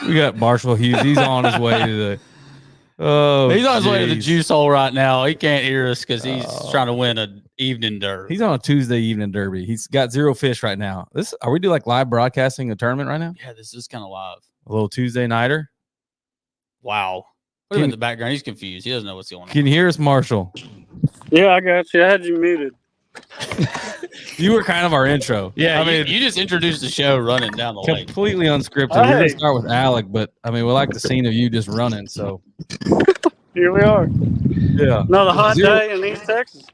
We got Marshall Hughes. He's on his way to the. He's on his way to the juice hole right now. He can't hear us because he's trying to win an evening derby. He's on a Tuesday evening derby. He's got 0 fish right now. Are we doing like live broadcasting a tournament right now? Yeah, this is kind of live. A little Tuesday nighter. Wow. Put him in the background. He's confused. He doesn't know what's going on. Can you hear us, Marshall? Yeah, I got you. I had you muted. You were kind of our intro. Yeah, I mean, you just introduced the show running down the lake. Completely unscripted. We're going to start with Alec, but I mean, we like the scene of you just running. So here we are. Yeah. Another hot day in East Texas.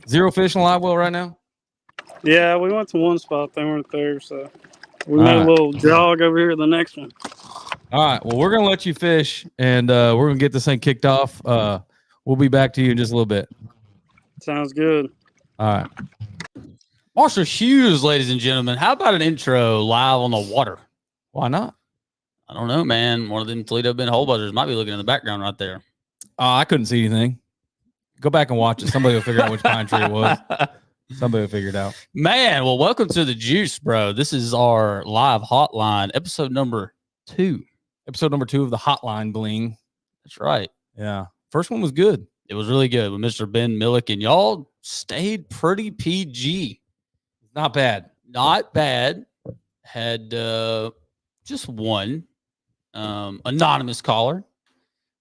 0 fish in live well right now? Yeah, we went to one spot. They weren't there, so we made a little jog over here to the next one. All right. Well, we're going to let you fish, and we're going to get this thing kicked off. We'll be back to you in just a little bit. Sounds good. All right. Marshall Hughes, ladies and gentlemen. How about an intro live on the water? Why not? I don't know, man. One of them Toledo Bend hole buzzers might be looking in the background right there. I couldn't see anything. Go back and watch it. Somebody will figure out which pine tree it was. Somebody will figure it out. Man, well, welcome to the juice, bro. This is our live hotline, episode number 2. Episode number 2 of the Hotline Bling. That's right. Yeah. First one was good. It was really good with Mr. Ben Millick, and y'all stayed pretty PG. Not bad. Not bad. Had just one anonymous caller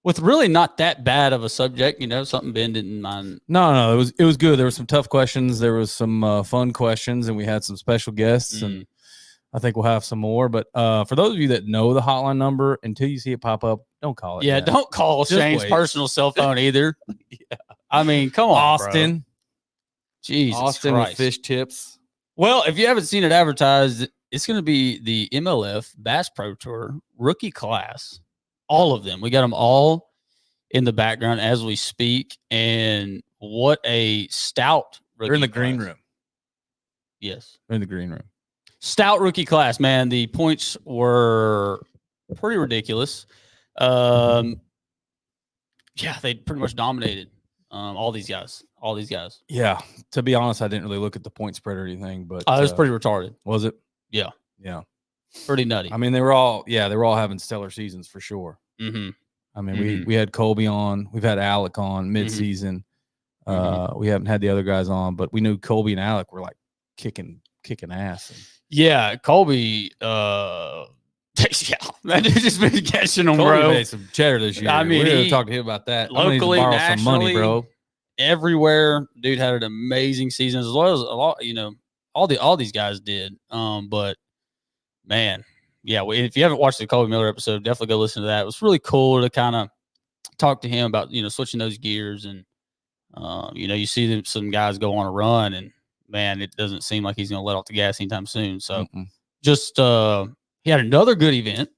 with really not that bad of a subject, you know, something Ben didn't mind. No, it was good. There were some tough questions. There was some fun questions, and we had some special guests, and I think we'll have some more. But for those of you that know the hotline number, until you see it pop up, don't call it. Yeah, don't call Shane's personal cell phone either. Yeah. I mean, come on, Austin. Bro. Jesus Austin Christ. with fish tips. Well, if you haven't seen it advertised, it's going to be the MLF Bass Pro Tour rookie class. All of them. We got them all in the background as we speak. And what a stout rookie They're in the class. green room. Yes. They're in the green room. Stout rookie class, man. The points were pretty ridiculous. Yeah, they pretty much dominated all these guys. Yeah. To be honest, I didn't really look at the point spread or anything, but it was pretty retarded. Was it? Yeah. Yeah. Pretty nutty. I mean, they were all having stellar seasons for sure. Mm-hmm. I mean, we had Colby on, we've had Alec on mid-season. We haven't had the other guys on, but we knew Colby and Alec were like kicking ass. Yeah, Colby. Yeah, that dude just been catching them, Colby bro. made some cheddar this year. I mean, we're gonna talk to him about that. Locally, borrow nationally, some money, bro. Everywhere, dude had an amazing season as well as a lot. You know, all these guys did. But man, yeah. If you haven't watched the Colby Miller episode, definitely go listen to that. It was really cool to kind of talk to him about switching those gears and you see some guys go on a run and man, it doesn't seem like he's going to let off the gas anytime soon. So just he had another good event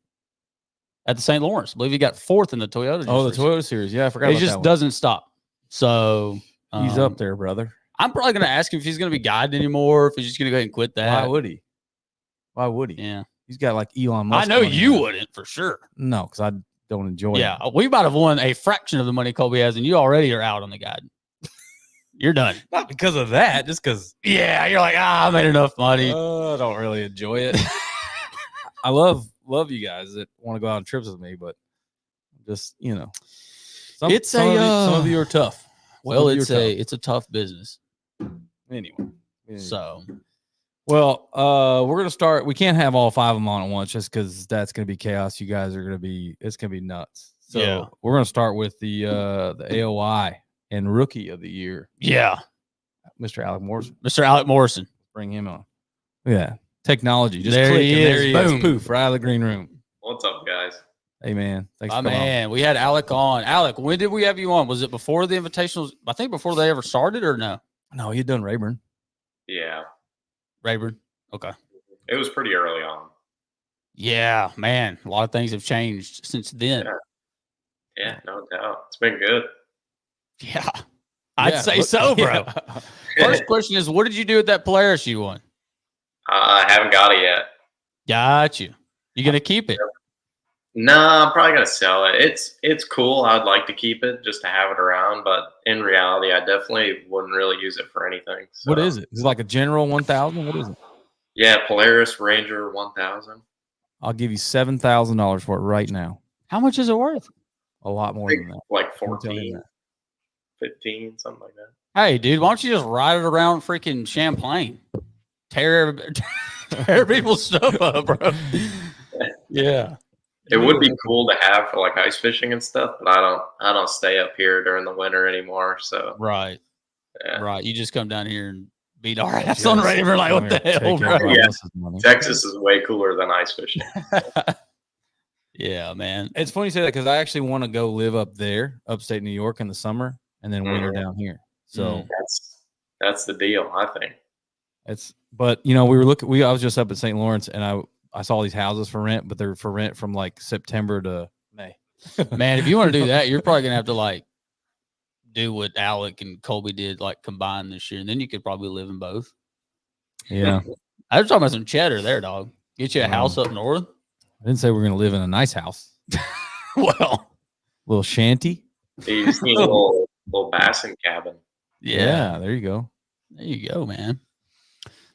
at the St. Lawrence. I believe he got 4th in the Toyota. Oh, the Toyota Series. Yeah, I forgot. It just doesn't stop. So he's up there, brother. I'm probably going to ask him if he's going to be guiding anymore, if he's just going to go ahead and quit that. Why would he? Yeah. He's got like Elon Musk. I know you wouldn't for sure. No, because I don't enjoy it. Yeah, we might have won a fraction of the money Colby has, and you already are out on the guide. You're done. Not because of that, just because. Yeah, you're like, I made enough money. I don't really enjoy it. I love you guys that want to go out on trips with me, but just some of you are tough. Well, it's a tough business. Anyway. So, well, we're gonna start. We can't have all 5 of them on at once, just because that's gonna be chaos. You guys are gonna be. It's gonna be nuts. So yeah. We're gonna start with the AOI and Rookie of the Year. Yeah, Mr. Alec Morrison. Mr. Alec Morrison. Bring him on. Yeah, technology. Just there click he and is. there he Boom. is. Poof, right out of the green room. What's up, guys? Hey, man. Thanks My for coming man, we had Alec on. Alec, when did we have you on? Was it before the invitationals? I think before they ever started, or no? No, you'd done Rayburn. Yeah. Rayburn. Okay. It was pretty early on. Yeah, man. A lot of things have changed since then. Yeah, no doubt. It's been good. Yeah. I'd say so, bro. Yeah. First question is, what did you do with that Polaris you won? I haven't got it yet. Got you. You gonna keep it? Nah, I'm probably gonna sell it. It's cool. I'd like to keep it just to have it around, but in reality, I definitely wouldn't really use it for anything. So. What is it? Is it like a General 1000? What is it? Yeah, Polaris Ranger 1000. I'll give you $7,000 for it right now. How much is it worth? A lot more than that. Like Let me tell you 14, that. 15, something like that. Hey, dude, why don't you just ride it around freaking Champlain? Tear people's stuff up, bro. Yeah. It would be cool to have for like ice fishing and stuff, but I don't stay up here during the winter anymore. So Right. yeah. Right. You just come down here and beat our ass Yes. on Raven. Like, what the Come here, hell, take bro? everybody Yeah. else's money. Texas is way cooler than ice fishing. Yeah, man. It's funny you say that because I actually want to go live up there, upstate New York in the summer, and then winter down here. So That's the deal, I think. but I was just up at St. Lawrence and I saw these houses for rent, but they're for rent from like September to May. Man, if you want to do that, you're probably gonna have to like do what Alec and Colby did, like combine this year, and then you could probably live in both. Yeah. I was talking about some cheddar there, dog. Get you a house up north. I didn't say we're gonna live in a nice house. Well, Little shanty. You just need a little bassin cabin. yeah, There you go. there you go, man.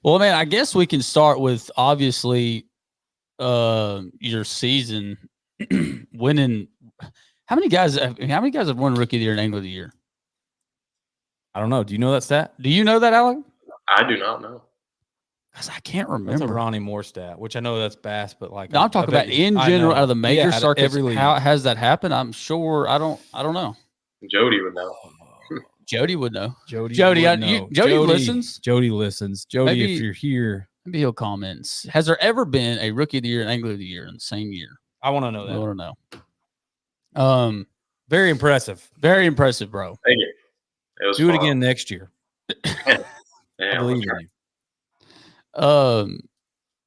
Well, man, I guess we can start with obviously your season winning. How many guys have won Rookie of the Year and Angler of the Year? I don't know. Do you know that stat? Do you know that, Alec? I do not know. Because I can't That's a remember. Ronnie Moore stat, which I know that's Bass, but like No, I'm talking about in general out of the major circuits. Every league. How has that happened? I'm sure. I don't know. Jody would know. Jody would know. Jody Jody Jody listens. Jody listens. Jody, Maybe- if you're here, Maybe he'll comment. Has there ever been a Rookie of the Year and Angler of the Year in the same year? I want to know I that. want to know. Very impressive. Very impressive, bro. Thank you. It was Do it fun. again next year. I Yeah, believe we'll in try. you.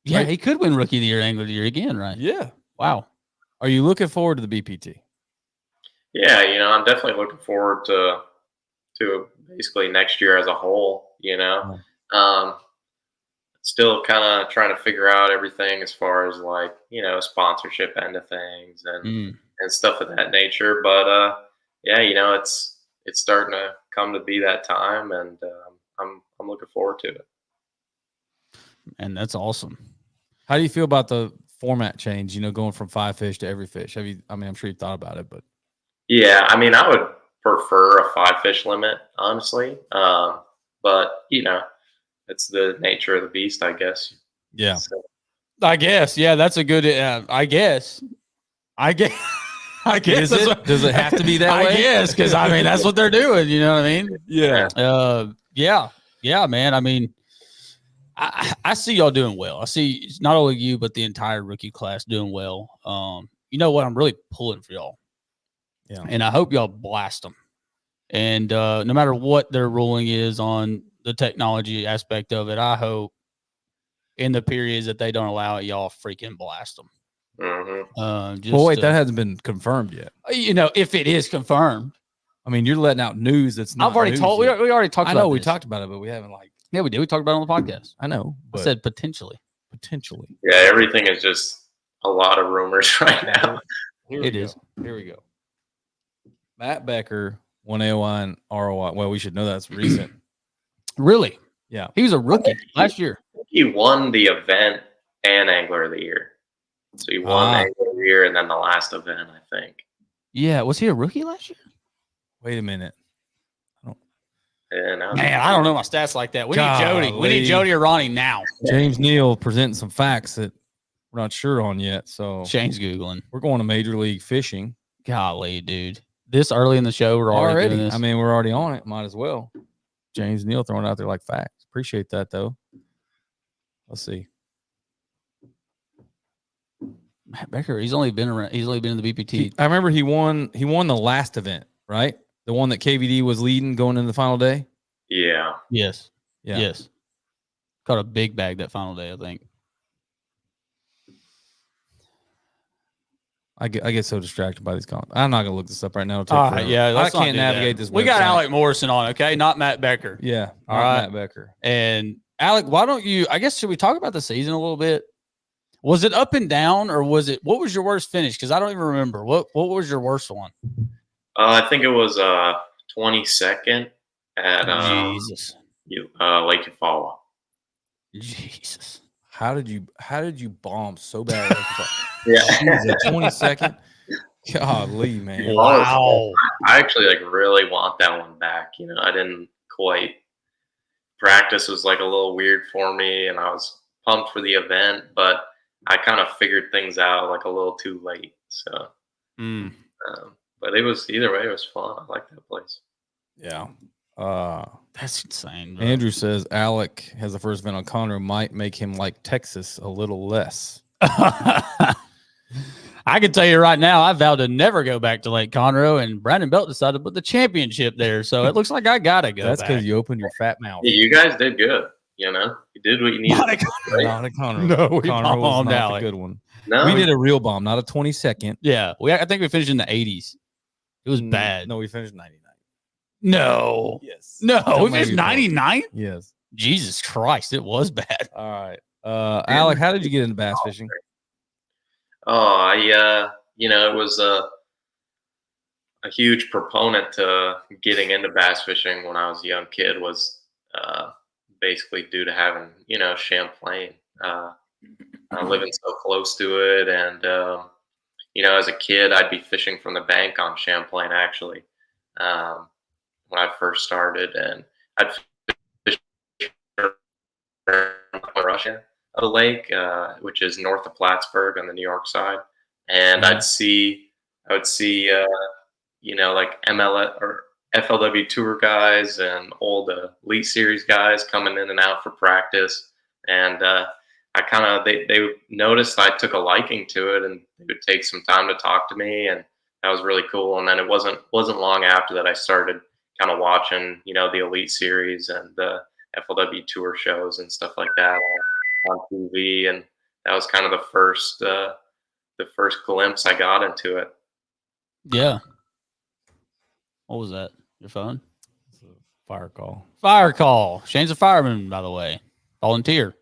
Yeah, Right. he could win Rookie of the Year, Angler of the Year again, right? Yeah. Wow. Are you looking forward to the BPT? Yeah, I'm definitely looking forward to basically next year as a whole. Still kind of trying to figure out everything as far as like sponsorship end of things and stuff of that nature. But yeah, it's starting to come to be that time, and I'm looking forward to it. And that's awesome. How do you feel about the format change? Going from 5 fish to every fish. I'm sure you've thought about it, but Yeah, I would prefer a 5 fish limit, honestly. But it's the nature of the beast, I guess. yeah. So, I guess. Yeah, that's a good. I guess. I guess. Is it? Does it have to be that way? I guess, because that's what they're doing. You know what I mean? Yeah. Yeah, man. I see y'all doing well. I see not only you, but the entire rookie class doing well. You know what? I'm really pulling for y'all. Yeah. And I hope y'all blast them. And no matter what their ruling is on the technology aspect of it, I hope in the periods that they don't allow it, y'all freaking blast them. Well, wait, that hasn't been confirmed yet. If it is confirmed. You're letting out news that's not. I've already told. We already talked. I about know we this. talked about it, but we haven't Yeah, we did. We talked about it on the podcast. I know. I said potentially. yeah, everything is just a lot of rumors right now. It is. Here we go. Matt Becker won AOI and ROI. Well, we should know that's recent. Really? Yeah. He was a rookie last year. He won the event and Angler of the Year. So he won Angler of the Year and then the last event, I think. Yeah. Was he a rookie last year? Wait a minute. And Man, I don't know my stats like that. We need Jody. We need Jody or Ronnie now. James Neal presenting some facts that we're not sure on yet. So Shane's Googling. we're going to Major League Fishing. Golly, dude. This early in the show, we're already doing this. We're already on it. Might as well. James Neal throwing out there like facts. Appreciate that, though. Let's see. Matt Becker, he's only been in the BPT. I remember he won the last event, right? The one that KVD was leading going into the final day. Yeah. Yes. Yeah. Yes. Caught a big bag that final day, I think. I get so distracted by these comments. I'm not gonna look this up right now. All right, yeah, I can't navigate this. We got website. Alec Morrison on, okay, not Matt Becker. Yeah, all right, Matt Becker. And Alec, why don't you? I guess should we talk about the season a little bit? Was it up and down, or was it? What was your worst finish? Because I don't even remember. What was your worst one? I think it was 22nd at Jesus. Lake Eufaula. Jesus. How did you bomb so bad? Yeah. Jeez, a 20-second. Golly, man. Wow. I actually like really want that one back. You know, I didn't quite practice was like a little weird for me, and I was pumped for the event, but I kind of figured things out like a little too late. So, but it was either way, it was fun. I like that place. Yeah. That's insane, bro. Andrew says Alec has the first event on Conroe might make him like Texas a little less. I can tell you right now, I vowed to never go back to Lake Conroe, and Brandon Belt decided to put the championship there. So it looks like I gotta go. That's back. because you opened your fat mouth. Yeah, you guys did good. You know, you did what you needed. Not a Conroe. No, we Conroe was bombed not Alec. the good one. No, We did a real bomb, not a 20-second. Yeah, I think we finished in the 80s. It was bad. No, we finished 99. No, Yes. we finished 99. Yes. Jesus Christ, it was bad. All right. Alec, how did you get into bass fishing? Oh, you know, it was a huge proponent to getting into bass fishing when I was a young kid was basically due to having, you know, Champlain. Living so close to it. And, you know, as a kid, I'd be fishing from the bank on Champlain, actually, when I first started. And I'd fish in Russia of the lake, which is north of Plattsburgh on the New York side. And I would see, you know, like MLF or FLW tour guys and old Elite Series guys coming in and out for practice. And they noticed I took a liking to it, and they would take some time to talk to me, and that was really cool. And then it wasn't long after that I started kind of watching, you know, the Elite Series and the FLW tour shows and stuff like that on TV, and that was kind of the first glimpse I got into it. Yeah. What was that? Your phone? It's a fire call. Fire call. Shane's a fireman, by the way. Volunteer.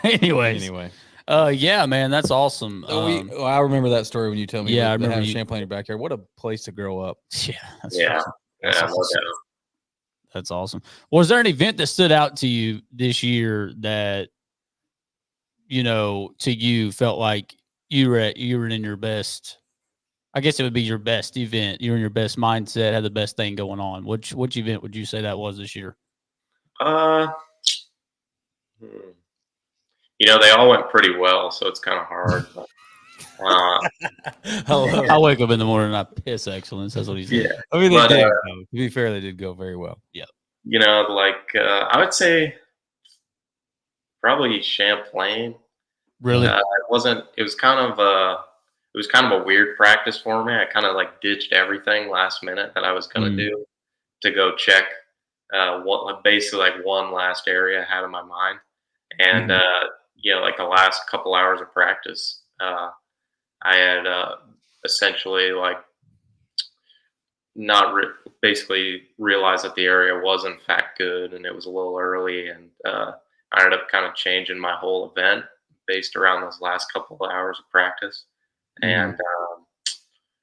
Anyway. Yeah, man, that's awesome. I remember that story when you told me. Yeah, I remember Champlain in your backyard. What a place to grow up. Yeah, that's Awesome. That's awesome. Was there an event that stood out to you this year that, you know, to you felt like you were in your best? I guess it would be your best event. You're in your best mindset, had the best thing going on. Which event would you say that was this year? You know, they all went pretty well, so it's kind of hard. But, I wake up in the morning and I piss excellence. That's what he said. yeah. I mean, they did. To be fair, they did go very well. Yeah. You know, like I would say probably Champlain. Really? It was kind of a weird practice for me. I kind of like ditched everything last minute that I was going to do to go check basically like one last area I had in my mind. And, you know, like the last couple hours of practice, I had essentially like basically realized that the area was in fact good, and it was a little early, and I ended up kind of changing my whole event based around those last couple of hours of practice. And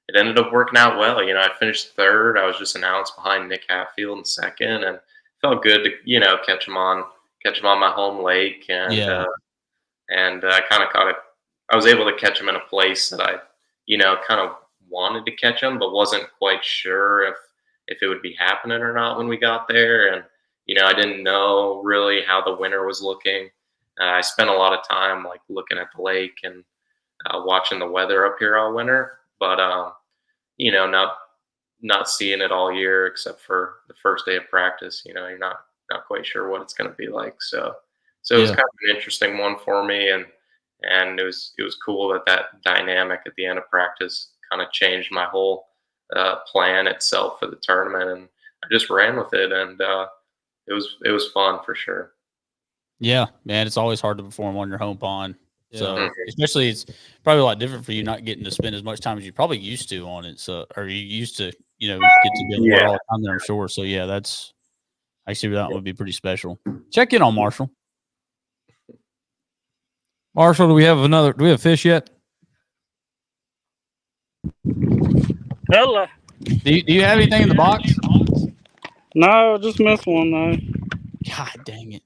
it ended up working out well. You know, I finished third. I was just an ounce behind Nick Hatfield in second, and felt good to, you know, catch him on my home lake. And I kind of caught it. I was able to catch him in a place that I, you know, kind of wanted to catch him, but wasn't quite sure if it would be happening or not when we got there. And, you know, I didn't know really how the winter was looking. I spent a lot of time like looking at the lake and watching the weather up here all winter, but you know, not seeing it all year except for the first day of practice. You know, you're not quite sure what it's going to be like. So it was kind of an interesting one for me, and it was cool that dynamic at the end of practice kind of changed my whole plan itself for the tournament, and I just ran with it, and it was fun for sure. Yeah, man, it's always hard to perform on your home pond. Yeah. So especially it's probably a lot different for you not getting to spend as much time as you probably used to on it. So, or you used to, you know, get to be on the water all the time there, I'm sure. So yeah, that's actually that would be pretty special. Check in on Marshall. Marshall, do we have fish yet? Hello. Do you have anything in the box? No, just missed one though. God dang it.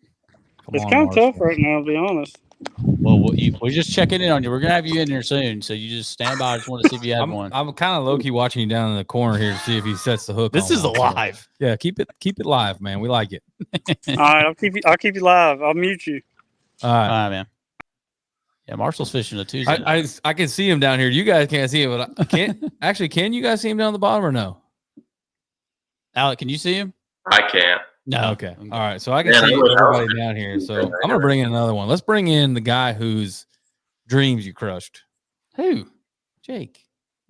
It's kind of tough right now, to be honest. Well, we're just checking in on you. We're gonna have you in here soon, so you just stand by. I just want to see if you have one. I'm kind of low key watching you down in the corner here to see if he sets the hook. This is live. Yeah, keep it live, man. We like it. All right, I'll keep you live. I'll mute you. All right, man. Yeah, Marshall's fishing a Tuesday. I can see him down here. You guys can't see him, but I can't. Actually, can you guys see him down the bottom or no? Alec, can you see him? I can't. No. Okay. All right. So I can see everybody down here. So I'm gonna bring in another one. Let's bring in the guy whose dreams you crushed. Who? Jake.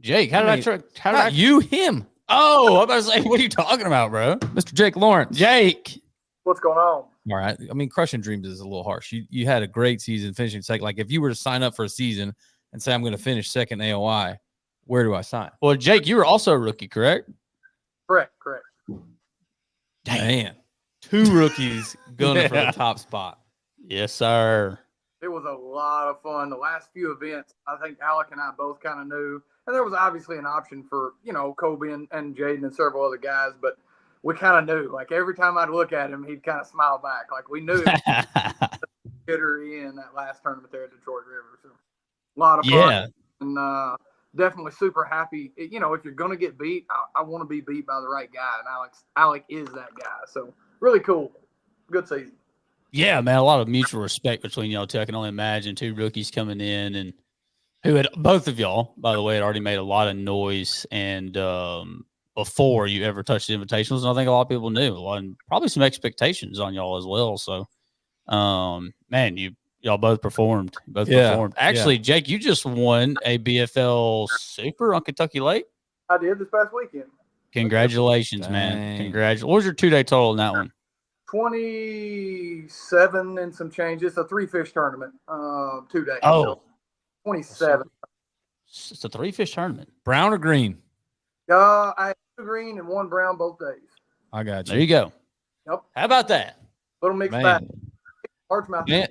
How did I you him? Oh, I'm about to say, what are you talking about, bro? Mr. Jake Lawrence. Jake. What's going on? All right. I mean, crushing dreams is a little harsh. You had a great season finishing second. Like if you were to sign up for a season and say I'm going to finish second AOI, where do I sign? Well, Jake, you were also a rookie, correct? Correct. Dang. Man, 2 rookies gunning for the top spot. Yes, sir. It was a lot of fun. The last few events, I think Alec and I both kind of knew, and there was obviously an option for, Colby and Jaden and several other guys, but we kind of knew. Like every time I'd look at him, he'd kind of smile back. Like we knew hitter in that last tournament there at Detroit River. So a lot of fun. And definitely super happy. If you're going to get beat, I want to be beat by the right guy. And Alec is that guy. So really cool. Good season. Yeah, man, a lot of mutual respect between y'all two. I can only imagine 2 rookies coming in and who had both of y'all, by the way, had already made a lot of noise and before you ever touched the invitationals. And I think a lot of people knew and probably some expectations on y'all as well. So, man, y'all both performed. Actually, Jake, you just won a BFL Super on Kentucky Lake. I did this past weekend. Congratulations, man. Congratulations. What was your 2-day total in that one? 27 and some changes. It's a 3-fish tournament, 2 days. Oh, so 27. It's a 3-fish tournament. Brown or green? I had 2 green and 1 brown both days. I got you. There you go. Yep. How about that? Little mixed bag. Largemouth.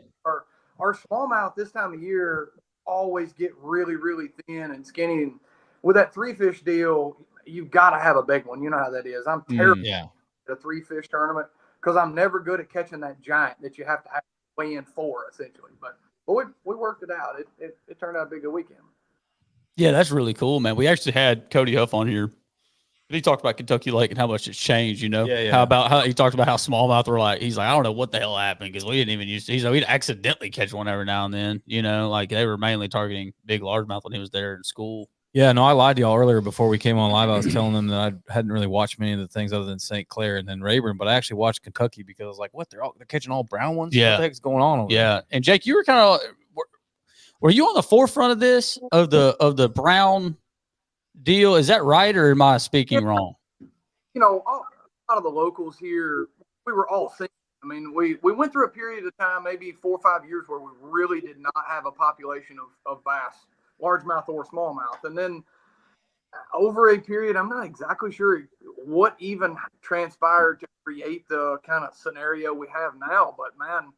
Our smallmouth this time of year always get really, really thin and skinny. And with that 3-fish deal, you've got to have a big one. You know how that is. I'm terrible at a 3-fish tournament because I'm never good at catching that giant that you have to weigh in for, essentially. But we worked it out. It turned out to be a good weekend. Yeah, that's really cool, man. We actually had Cody Huff on here. He talked about Kentucky Lake and how much it's changed, Yeah. How he talked about how smallmouth were like, he's like, I don't know what the hell happened because we didn't even he's like, we'd accidentally catch one every now and then, like they were mainly targeting big largemouth when he was there in school. Yeah, no, I lied to y'all earlier before we came on live. I was telling them that I hadn't really watched many of the things other than St. Clair and then Rayburn, but I actually watched Kentucky because I was like, what? They're catching all brown ones? Yeah. What the heck's going on over there? And Jake, you were kind of were you on the forefront of this of the brown deal? Is that right, or am I speaking wrong? A lot of the locals here, we were all thinking. I mean, we went through a period of time, maybe 4 or 5 years, where we really did not have a population of bass, largemouth or smallmouth. And then over a period, I'm not exactly sure what even transpired to create the kind of scenario we have now. But, man,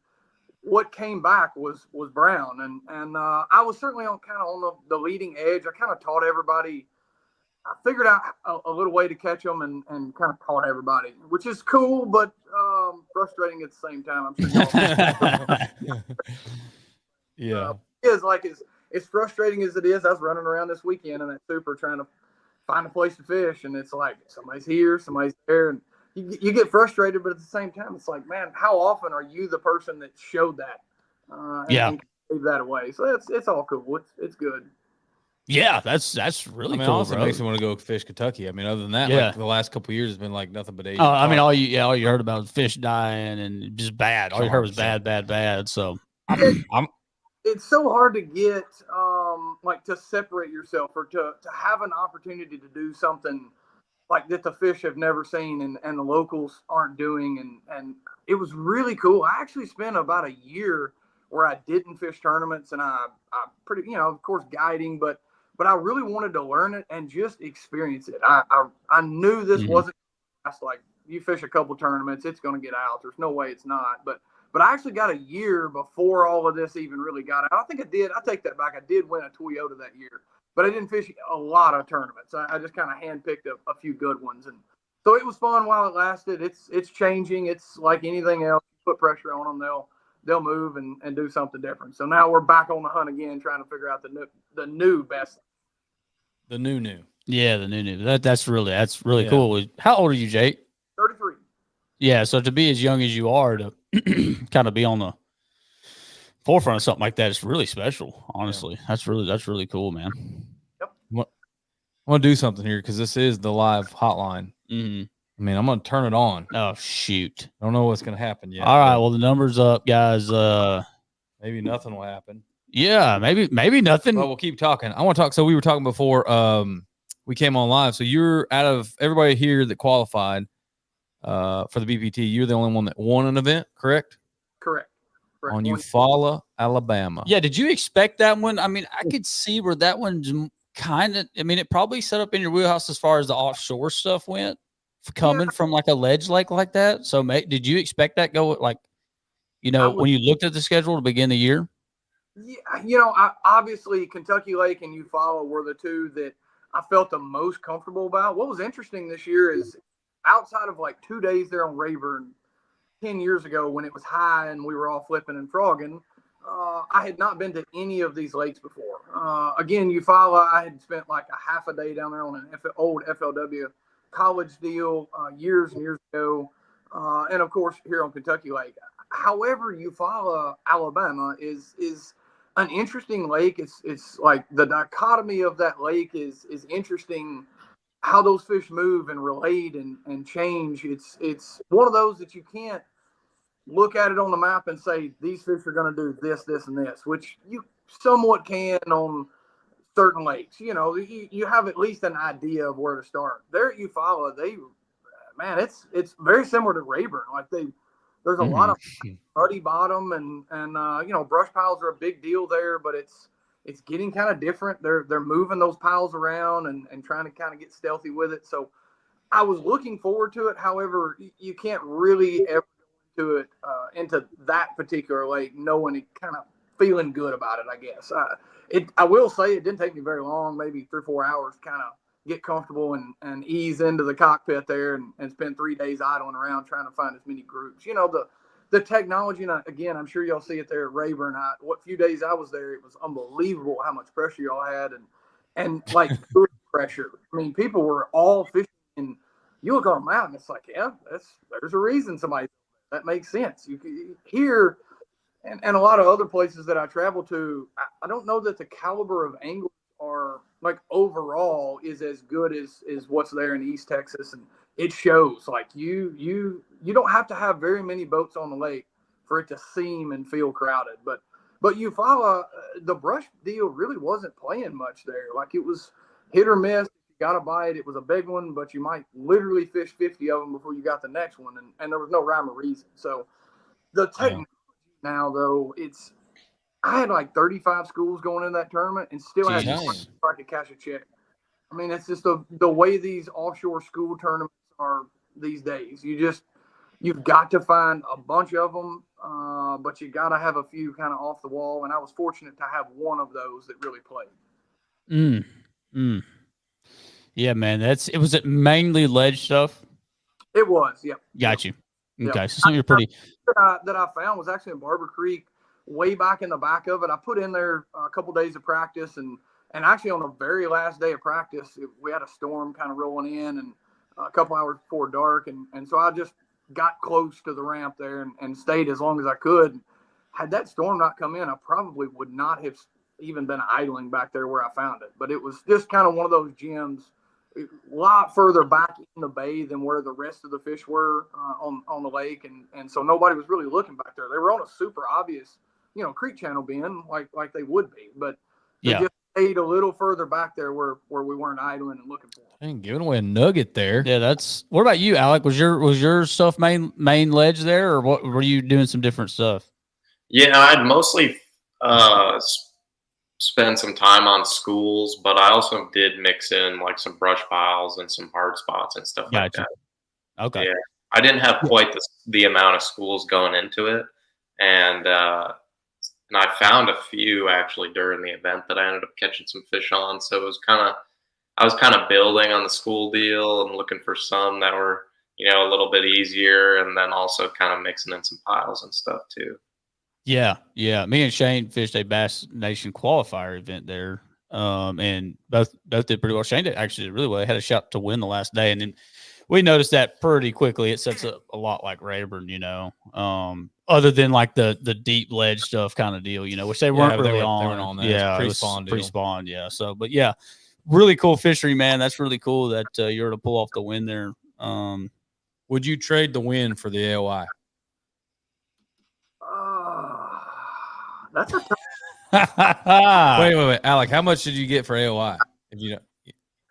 what came back was brown. And I was certainly on the leading edge. I kind of taught everybody. I figured out a little way to catch them and kind of taught everybody, which is cool, but frustrating at the same time. I'm sure y'all as frustrating as it is. I was running around this weekend in that Super trying to find a place to fish, and it's like somebody's here, somebody's there, and you get frustrated, but at the same time, it's like, man, how often are you the person that showed that? And gave that away. So it's all cool. It's good. Yeah, that's really cool. Honestly, it makes me want to go fish Kentucky. I mean, other than that, like the last couple of years has been like nothing but Asian. I mean, all you heard about was fish dying and just bad. All you heard was bad. So it's so hard to get to separate yourself or to have an opportunity to do something like that the fish have never seen and the locals aren't doing. And it was really cool. I actually spent about a year where I didn't fish tournaments, and I pretty, of course, guiding, but I really wanted to learn it and just experience it. I knew this wasn't like you fish a couple tournaments, it's going to get out. There's no way it's not. But I actually got a year before all of this even really got out. I think I did. I take that back. I did win a Toyota that year, but I didn't fish a lot of tournaments. I just kind of handpicked a few good ones. And so it was fun while it lasted. It's changing. It's like anything else. You put pressure on them, they'll move and do something different. So now we're back on the hunt again, trying to figure out the new best. The new. Yeah, the new. That's really cool. How old are you, Jake? 33. Yeah, so to be as young as you are, to kind of be on the forefront of something like that is really special. Honestly, that's really cool, man. Yep. I want to do something here because this is the live hotline. Mm-hmm. I mean, I'm going to turn it on. Oh shoot! I don't know what's going to happen yet. All right, well the number's up, guys. Maybe nothing will happen. Yeah, maybe nothing. But we'll keep talking. I want to talk. So we were talking before we came on live. So you're out of everybody here that qualified for the BPT. You're the only one that won an event, correct? Correct. On Eufaula, Alabama. Yeah. Did you expect that one? I mean, I could see where that one's kind of. I mean, it probably set up in your wheelhouse as far as the offshore stuff went, coming from like a ledge lake like that. So, did you expect that go like, when you looked at the schedule to begin the year? Yeah, obviously Kentucky Lake and Eufaula were the two that I felt the most comfortable about. What was interesting this year is outside of like 2 days there on Rayburn 10 years ago when it was high and we were all flipping and frogging, I had not been to any of these lakes before. Again, Eufaula, I had spent like a half a day down there on an old FLW college deal years and years ago. And of course here on Kentucky Lake. However, Eufaula, Alabama is an interesting lake. It's like the dichotomy of that lake is interesting, how those fish move and relate and change. It's one of those that you can't look at it on the map and say these fish are going to do this, this, and this, which you somewhat can on certain lakes. You have at least an idea of where to start. There at Eufaula, it's very similar to Rayburn. Like there's a lot of muddy bottom and brush piles are a big deal there, but it's getting kind of different. They're moving those piles around and trying to kind of get stealthy with it. So I was looking forward to it. However, you can't really ever go into it into that particular lake knowing kind of feeling good about it, I guess. I will say it didn't take me very long, maybe 3 or 4 hours, kind of get comfortable and ease into the cockpit there and spend 3 days idling around trying to find as many groups. The technology, and again, I'm sure y'all see it there at Rayburn. What few days I was there, it was unbelievable how much pressure y'all had and like good pressure. I mean, people were all fishing, and you look on a map and it's like, yeah, there's a reason somebody that makes sense. You here and a lot of other places that I travel to, I don't know that the caliber of anglers are like overall is as good as what's there in East Texas, and it shows. Like you don't have to have very many boats on the lake for it to seem and feel crowded, but Eufaula, the brush deal really wasn't playing much there. Like it was hit or miss. You got a bite, it was a big one, but you might literally fish 50 of them before you got the next one, and there was no rhyme or reason. So the technology now, though, I had like 35 schools going in that tournament and still had to cash a check. I mean, it's just the way these offshore school tournaments are these days. You've got to find a bunch of them, but you got to have a few kind of off the wall. And I was fortunate to have one of those that really played. Yeah, man. Was it mainly ledge stuff? It was. Yep. Got you. Okay. Yep. So something you're pretty that I found was actually in Barber Creek, way back in the back of it. I put in there a couple days of practice, and actually on the very last day of practice, we had a storm kind of rolling in, and a couple hours before dark, and so I just got close to the ramp there and stayed as long as I could. Had that storm not come in, I probably would not have even been idling back there where I found it. But it was just kind of one of those gems, a lot further back in the bay than where the rest of the fish were on the lake, and so nobody was really looking back there. They were on a super obvious creek channel being like they would be, but they just stayed a little further back there where we weren't idling and looking for them. Dang, giving away a nugget there. Yeah, what about you, Alec? Was your stuff main ledge there, or what were you doing some different stuff? Yeah, I'd mostly spend some time on schools, but I also did mix in like some brush piles and some hard spots and stuff like that. Okay. Yeah, I didn't have quite the amount of schools going into it, and I found a few actually during the event that I ended up catching some fish on. So I was kind of building on the school deal and looking for some that were, a little bit easier, and then also kind of mixing in some piles and stuff too. Yeah. Me and Shane fished a Bass Nation qualifier event there, and both did pretty well. Shane actually did really well. They had a shot to win the last day, and then we noticed that pretty quickly. It sets up a lot like Rayburn, other than like the deep ledge stuff kind of deal, which they weren't really on. They weren't on that. Yeah, it was pre-spawned. Yeah. So, but yeah, really cool fishery, man. That's really cool that you're to pull off the win there. Would you trade the win for the AOI? That's a Wait, Alec, how much did you get for AOI? If you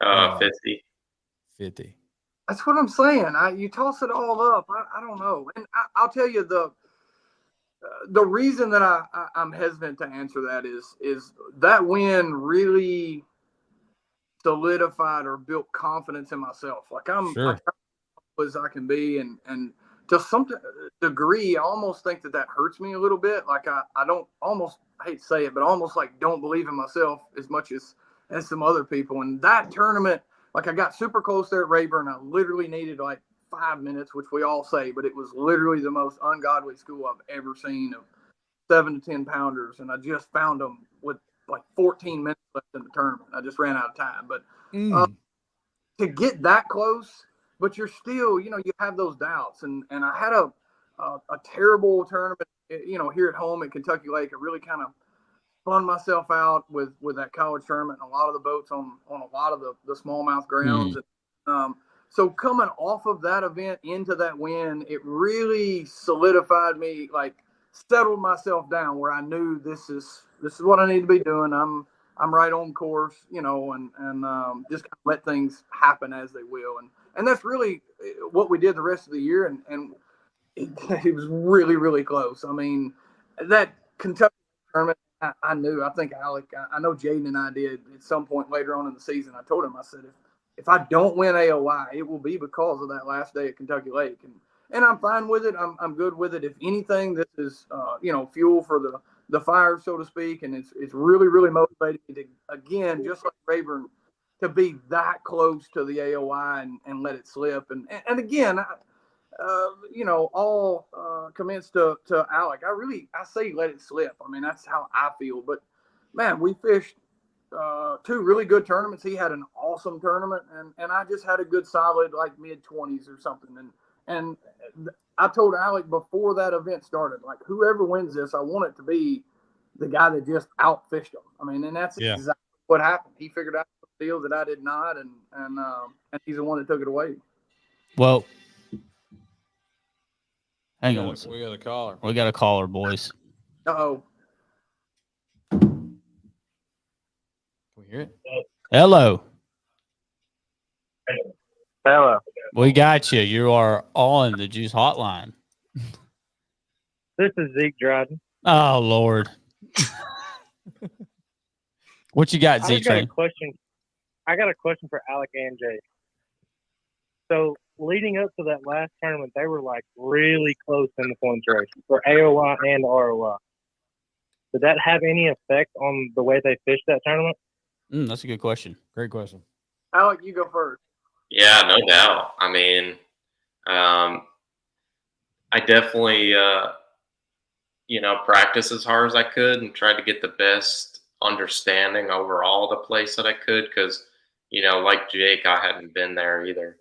don't, 50. 50. That's what I'm saying. You toss it all up. I don't know, and I'll tell you the reason that I'm hesitant to answer that is that win really solidified or built confidence in myself. Like I'm as I can be, and to some degree, I almost think that hurts me a little bit. Like I don't almost, I hate to say it, but almost like don't believe in myself as much as some other people. And that tournament, like I got super close there at Rayburn. I literally needed like 5 minutes, which we all say, but it was literally the most ungodly school I've ever seen of 7 to 10 pounders. And I just found them with like 14 minutes left in the tournament. I just ran out of time. But to get that close, but you're still, you have those doubts. And I had a terrible tournament, here at home at Kentucky Lake. I really kind of spun myself out with that college tournament and a lot of the boats on a lot of the smallmouth grounds. And, so coming off of that event into that win, it really solidified me, like settled myself down where I knew this is what I need to be doing. I'm right on course, and just kind of let things happen as they will. And that's really what we did the rest of the year. And it was really, really close. I mean, that Kentucky tournament, I knew, I think Alec, I know Jaden and I did at some point later on in the season. I told him, I said, if I don't win AOI, it will be because of that last day at Kentucky Lake. And I'm fine with it. I'm good with it. If anything, this is, fuel for the fire, so to speak. And it's really, really motivating me to, again, just like Rayburn, to be that close to the AOI and let it slip. And again, all comments to Alec. I say let it slip. I mean, that's how I feel. But, man, we fished 2 really good tournaments. He had an awesome tournament, and I just had a good solid like mid-20s or something. And I told Alec before that event started, like, whoever wins this, I want it to be the guy that just outfished him. I mean, and that's exactly what happened. He figured out the deal that I did not, and he's the one that took it away. Well, hang on. We got a caller. We got a caller, boys. Uh-oh. Can we hear it? Hello. Hello. We got you. You are on the Juice Hotline. This is Zeke Dryden. Oh, Lord. What you got, Zeke? I got a question for Alec and Jay. So, leading up to that last tournament, they were like really close in the points race for AOI and ROI. Did that have any effect on the way they fished that tournament? That's a good question. Great question. Alec, you go first. Yeah, no doubt. I mean, I definitely, practiced as hard as I could and tried to get the best understanding overall the place that I could because, like Jake, I hadn't been there either.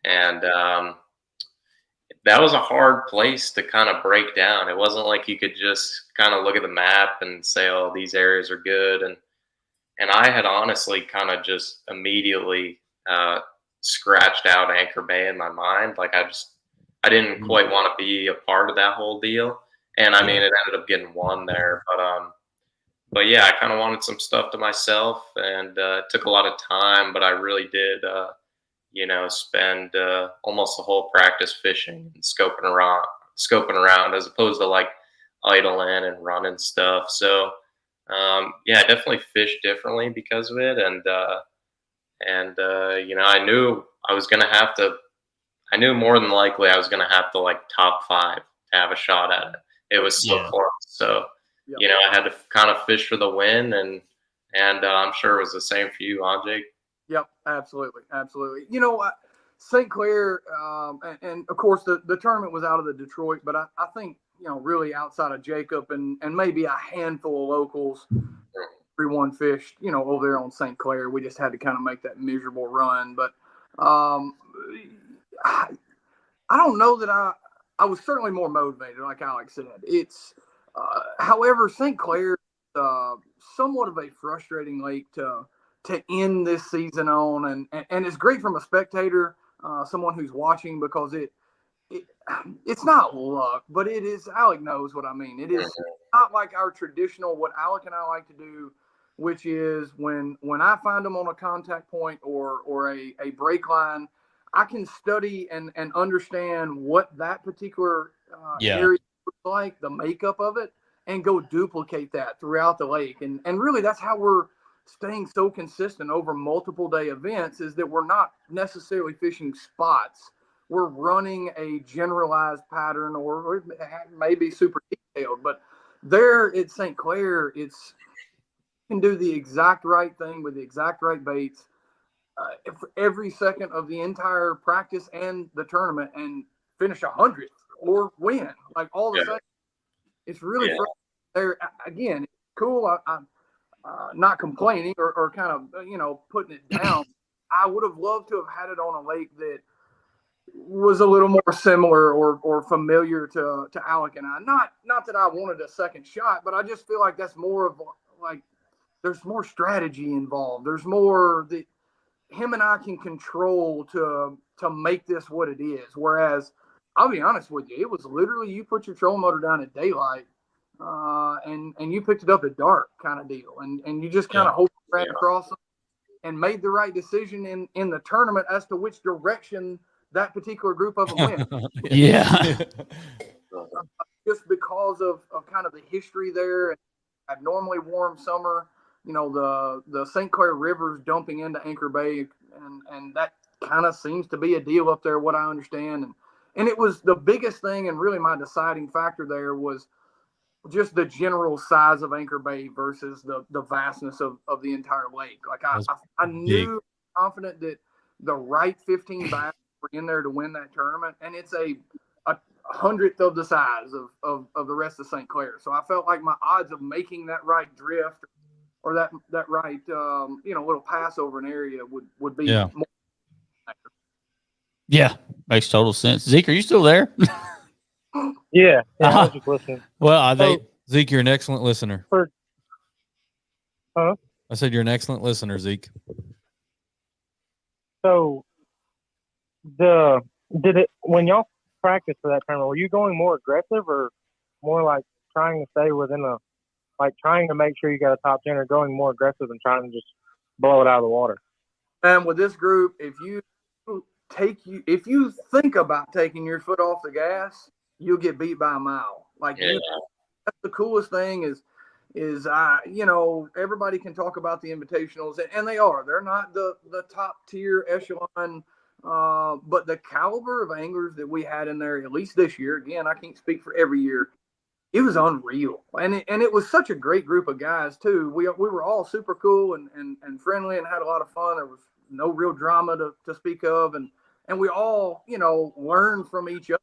And that was a hard place to kind of break down. It wasn't like you could just kind of look at the map and say, oh, these areas are good. And I had honestly kind of just immediately scratched out Anchor Bay in my mind. Like I didn't quite want to be a part of that whole deal. And I mean, it ended up getting one there, but yeah, I kind of wanted some stuff to myself, and it took a lot of time, but I really did, spend almost the whole practice fishing and scoping around as opposed to like idling and running stuff. So, I definitely fished differently because of it. And I knew I knew more than likely I was going to have to like top 5 to have a shot at it. It was so close. So, I had to kind of fish for the win, and I'm sure it was the same for you, huh, Jake? Yep, absolutely. St. Clair, and of course the tournament was out of the Detroit, but I think really outside of Jacob and maybe a handful of locals, everyone fished, over there on St. Clair. We just had to kind of make that miserable run. But I don't know that I was certainly more motivated, like Alex said. It's, however, St. Clair is somewhat of a frustrating lake to end this season on. And it's great from a spectator, someone who's watching, because it's not luck, but it is. Alec knows what I mean. It is not like our traditional, what Alec and I like to do, which is when I find them on a contact point or a break line, I can study and understand what that particular area looks like, the makeup of it, and go duplicate that throughout the lake. And really, that's how we're staying so consistent over multiple day events, is that we're not necessarily fishing spots. We're running a generalized pattern, or it may be super detailed. But there at St. Clair, you can do the exact right thing with the exact right baits every second of the entire practice and the tournament, and finish 100th or win, like all the same. It's really frustrating. There again, it's cool. I'm not complaining or kind of putting it down. I would have loved to have had it on a lake that was a little more similar or familiar to Alec and I. Not that I wanted a second shot, but I just feel like that's more of like there's more strategy involved. There's more that him and I can control to make this what it is. Whereas I'll be honest with you, it was literally you put your trolling motor down at daylight and you picked it up at dark kind of deal. And you just kind of hold it right across them and made the right decision in the tournament as to which direction that particular group of them went. Just because of kind of the history there, and abnormally warm summer, the St. Clair River's dumping into Anchor Bay, and that kind of seems to be a deal up there, what I understand. And it was the biggest thing, and really my deciding factor there was just the general size of Anchor Bay versus the vastness of the entire lake. Like I knew confident that the right 15 bass were in there to win that tournament, and it's a 100th of the size of the rest of St. Clair. So I felt like my odds of making that right drift or that right little pass over an area would be more. Yeah, makes total sense. Zeke, are you still there? Yeah, I was just listening. Well, Zeke, you're an excellent listener. Huh? I said you're an excellent listener, Zeke. So, when y'all practice for that tournament, were you going more aggressive or more like trying to stay within trying to make sure you got a top 10, or going more aggressive and trying to just blow it out of the water? And with this group, if you think about taking your foot off the gas, you'll get beat by a mile. That's the coolest thing is everybody can talk about the invitationals, and they're not the top tier echelon, but the caliber of anglers that we had in there, at least this year, again, I can't speak for every year, it was unreal. And it was such a great group of guys too. We were all super cool and friendly and had a lot of fun. There was no real drama to speak of. And we all, learned from each other.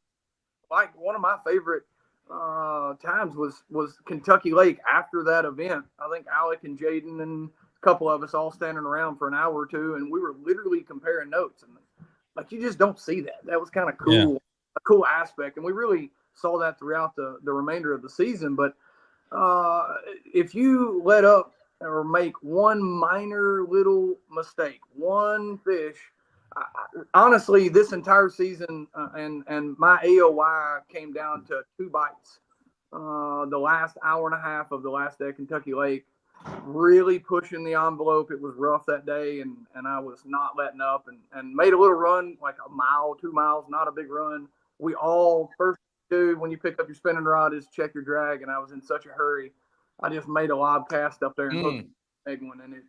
Like one of my favorite times was Kentucky Lake after that event. I think Alec and Jaden and a couple of us all standing around for an hour or two, and we were literally comparing notes. And like, you just don't see that. That was kind of cool, a cool aspect. And we really saw that throughout the remainder of the season. But if you let up or make one minor little mistake, one fish, honestly, this entire season and my AOY came down to 2 bites. The last hour and a half of the last day of Kentucky Lake, really pushing the envelope. It was rough that day, and I was not letting up and made a little run, like a mile, 2 miles, not a big run. We all first do when you pick up your spinning rod is check your drag, and I was in such a hurry. I just made a lob cast up there and hooked a big one, and it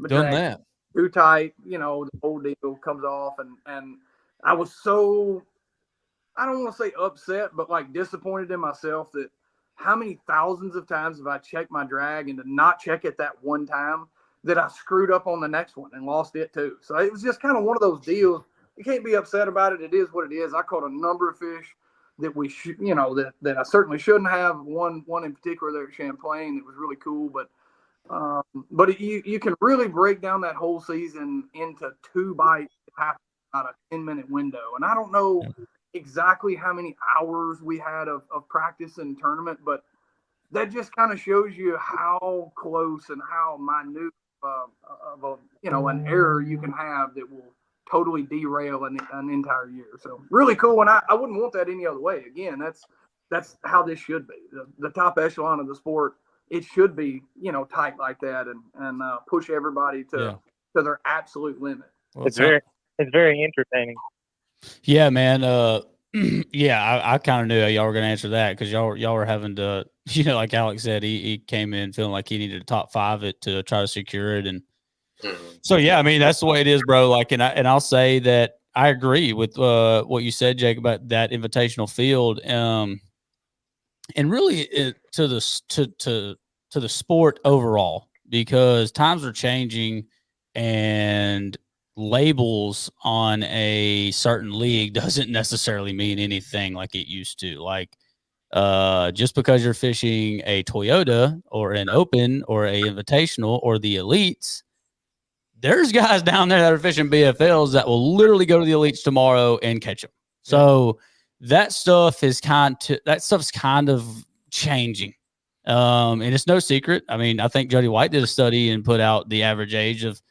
done that too tight, the whole deal comes off, and I was so, I don't want to say upset, but like disappointed in myself that how many thousands of times have I checked my drag and to not check it that one time that I screwed up on the next one and lost it too. So it was just kind of one of those deals. You can't be upset about it. It is what it is. I caught a number of fish that we should, that I certainly shouldn't have. One in particular there at Champlain that was really cool, but you can really break down that whole season into 2 bites about a 10-minute window. And I don't know exactly how many hours we had of practice and tournament, but that just kind of shows you how close and how minute of an error you can have that will totally derail an entire year. So really cool. And I wouldn't want that any other way. Again, that's how this should be. The top echelon of the sport, it should be, tight like that and push everybody to their absolute limit. Well, it's very entertaining. Yeah, man. I kind of knew y'all were going to answer that because y'all were having to, like Alex said, he came in feeling like he needed to top 5 it to try to secure it. And so, yeah, I mean, that's the way it is, bro. Like, and I'll say that I agree with what you said, Jake, about that invitational field. And really to the sport overall, because times are changing and labels on a certain league doesn't necessarily mean anything like it used to. Like, just because you're fishing a Toyota or an Open or a Invitational or the Elites, there's guys down there that are fishing BFLs that will literally go to the Elites tomorrow and catch them. So that stuff's kind of changing. And it's no secret. I mean, I think Jody White did a study and put out the average age of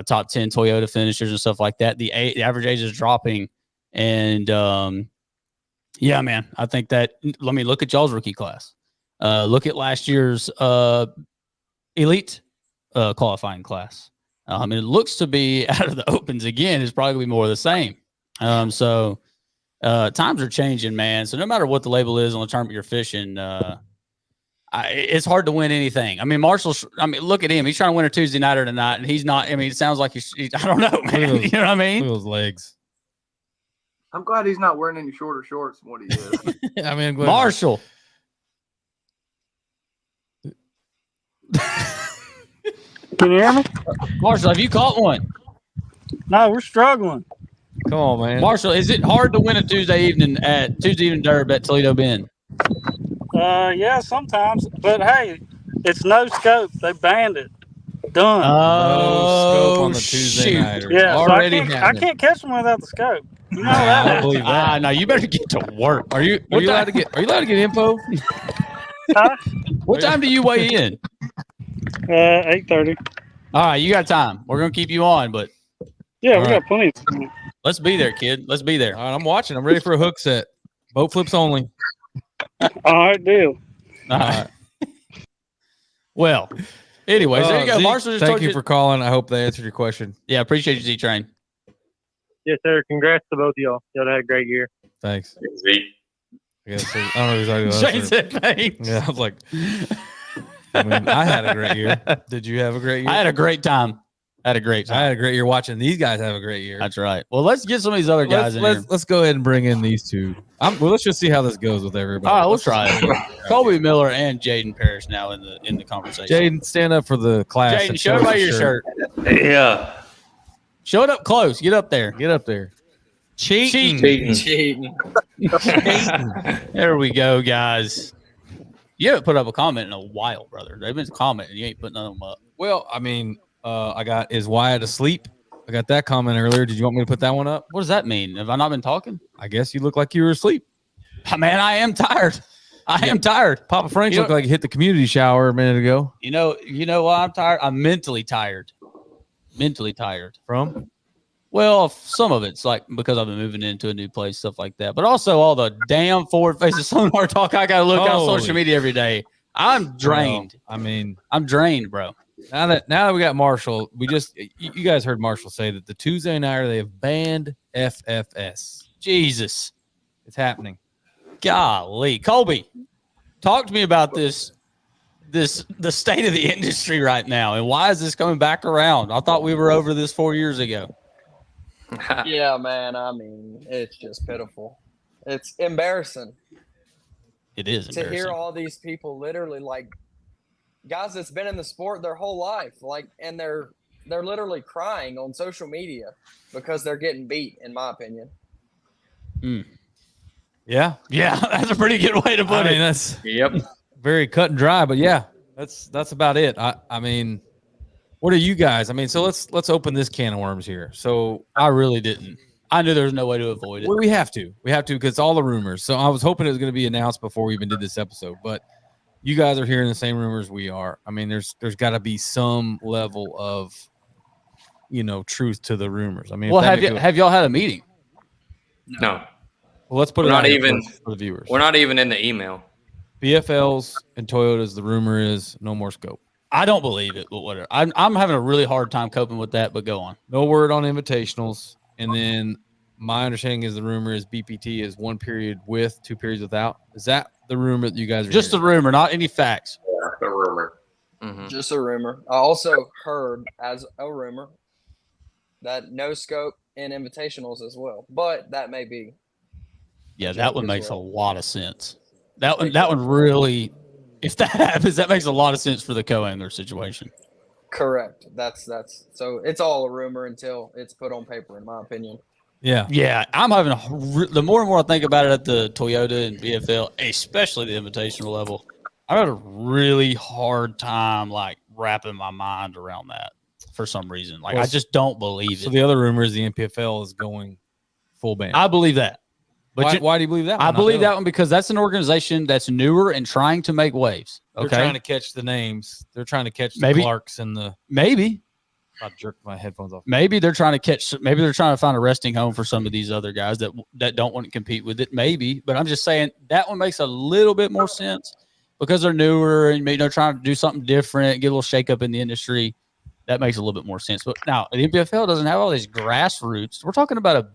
top 10 Toyota finishers and stuff like that. The average age is dropping. And yeah, man, I think that, let me look at y'all's rookie class. Look at last year's elite qualifying class. It looks to be out of the Opens again, is probably more of the same. So times are changing, man. So no matter what the label is on the tournament you're fishing, it's hard to win anything. I mean, look at him. He's trying to win a Tuesday night or tonight, and he's not. I mean, it sounds like he's I don't know, man. You know what I mean? Look at those legs. I'm glad he's not wearing any shorter shorts than what he is. I mean, Marshall. Can you hear me? Marshall, have you caught one? No, we're struggling. Come on, man. Marshall, is it hard to win a Tuesday evening derb at Toledo Bend? Yeah, sometimes. But hey, it's no scope. They banned it. Done. No scope on the Tuesday nighter. Yeah, already. So I can't catch them without the scope. You know I that. don't believe that. No, you better get to work. Are you allowed to get info? Huh? What time do you weigh in? 8:30. All right, you got time. We're gonna keep you on, but Yeah, we got plenty of time. let's be there, kid. Let's be there. All right, I'm watching. I'm ready for a hook set. Boat flips only. All right, deal. All right. Well, anyways, there you go. Zeke, Marshall just thank told you for calling. I hope they answered your question. Yeah, appreciate you, Z-Train. Yes, sir. Congrats to both of y'all. Y'all had a great year. Thanks. Zeke. I guess I don't know who's already Shane said thanks. Yeah, I was like, I mean, I had a great year. Did you have a great year? I had a great time. I had a great year watching these guys have a great year. That's right. Well, let's get some of these other guys in here. Let's go ahead and bring in these two. Well, let's just see how this goes with everybody. All right, we'll try it. Colby Miller and Jaden Parrish now in the conversation. Jaden, stand up for the class. Jaden, show everybody your shirt. Yeah. Show it up close. Get up there. Get up there. Cheating. There we go, guys. You haven't put up a comment in a while, brother. They've been commenting. You ain't putting none of them up. Well, I mean, I got, is Wyatt asleep? I got that comment earlier. Did you want me to put that one up? What does that mean? Have I not been talking? I guess you look like you were asleep. Man, I am tired. I am tired. Papa Frank looked like he hit the community shower a minute ago. You know why I'm tired? I'm mentally tired. Mentally tired. From? Well, some of it's like because I've been moving into a new place, stuff like that. But also all the damn forward faces sonar talk I got to look on social media every day. I'm drained. Well, I mean, I'm drained, bro. Now that we got Marshall, you guys heard Marshall say that the Tuesday nighter they have banned FFS. Jesus, it's happening. Golly, Colby, talk to me about the state of the industry right now, and why is this coming back around? I thought we were over this 4 years ago. Yeah, man. I mean, it's just pitiful. It's embarrassing. It is to hear all these people literally like guys that's been in the sport their whole life, like, and they're literally crying on social media because they're getting beat, in my opinion. Yeah. That's a pretty good way to put I mean, it. that's Yep. very cut and dry, but yeah, that's about it. I mean, what are you guys? I mean, so let's open this can of worms here. So I really didn't. I knew there was no way to avoid it. we have to because all the rumors. So I was hoping it was going to be announced before we even did this episode, but you guys are hearing the same rumors we are. I mean, there's got to be some level of truth to the rumors. I mean, Well, have y'all had a meeting? No. Well, let's put We're it not out even for the viewers. We're not even in the email. BFLs and Toyotas. The rumor is no more scope. I don't believe it, but whatever. I'm having a really hard time coping with that. But go on. No word on invitationals, and then my understanding is the rumor is BPT is 1 period with, 2 periods without. Is that the rumor that you guys are Just hearing? a rumor, not any facts. Yeah, the rumor. Mm-hmm. Just a rumor. I also heard as a rumor that no scope in invitationals as well, but that may be. Yeah, that one makes a lot of sense. That one really, if that happens, that makes a lot of sense for the co-angler situation. Correct. That's so it's all a rumor until it's put on paper, in my opinion. Yeah. I'm having the more and more I think about it at the Toyota and BFL, especially the invitational level, I had a really hard time like wrapping my mind around that for some reason. Like, I just don't believe it. So the other rumor is the NPFL is going full ban. I believe that. But why do you believe that? I believe that one because that's an organization that's newer and trying to make waves. Okay. They're trying to catch the names. They're trying to catch the Maybe. Clarks and the. Maybe. I jerked my headphones off. Maybe they're trying to catch. Maybe they're trying to find a resting home for some of these other guys that don't want to compete with it. Maybe, but I'm just saying that one makes a little bit more sense because they're newer and trying to do something different, get a little shake up in the industry. That makes a little bit more sense. But now the NPFL doesn't have all these grassroots. We're talking about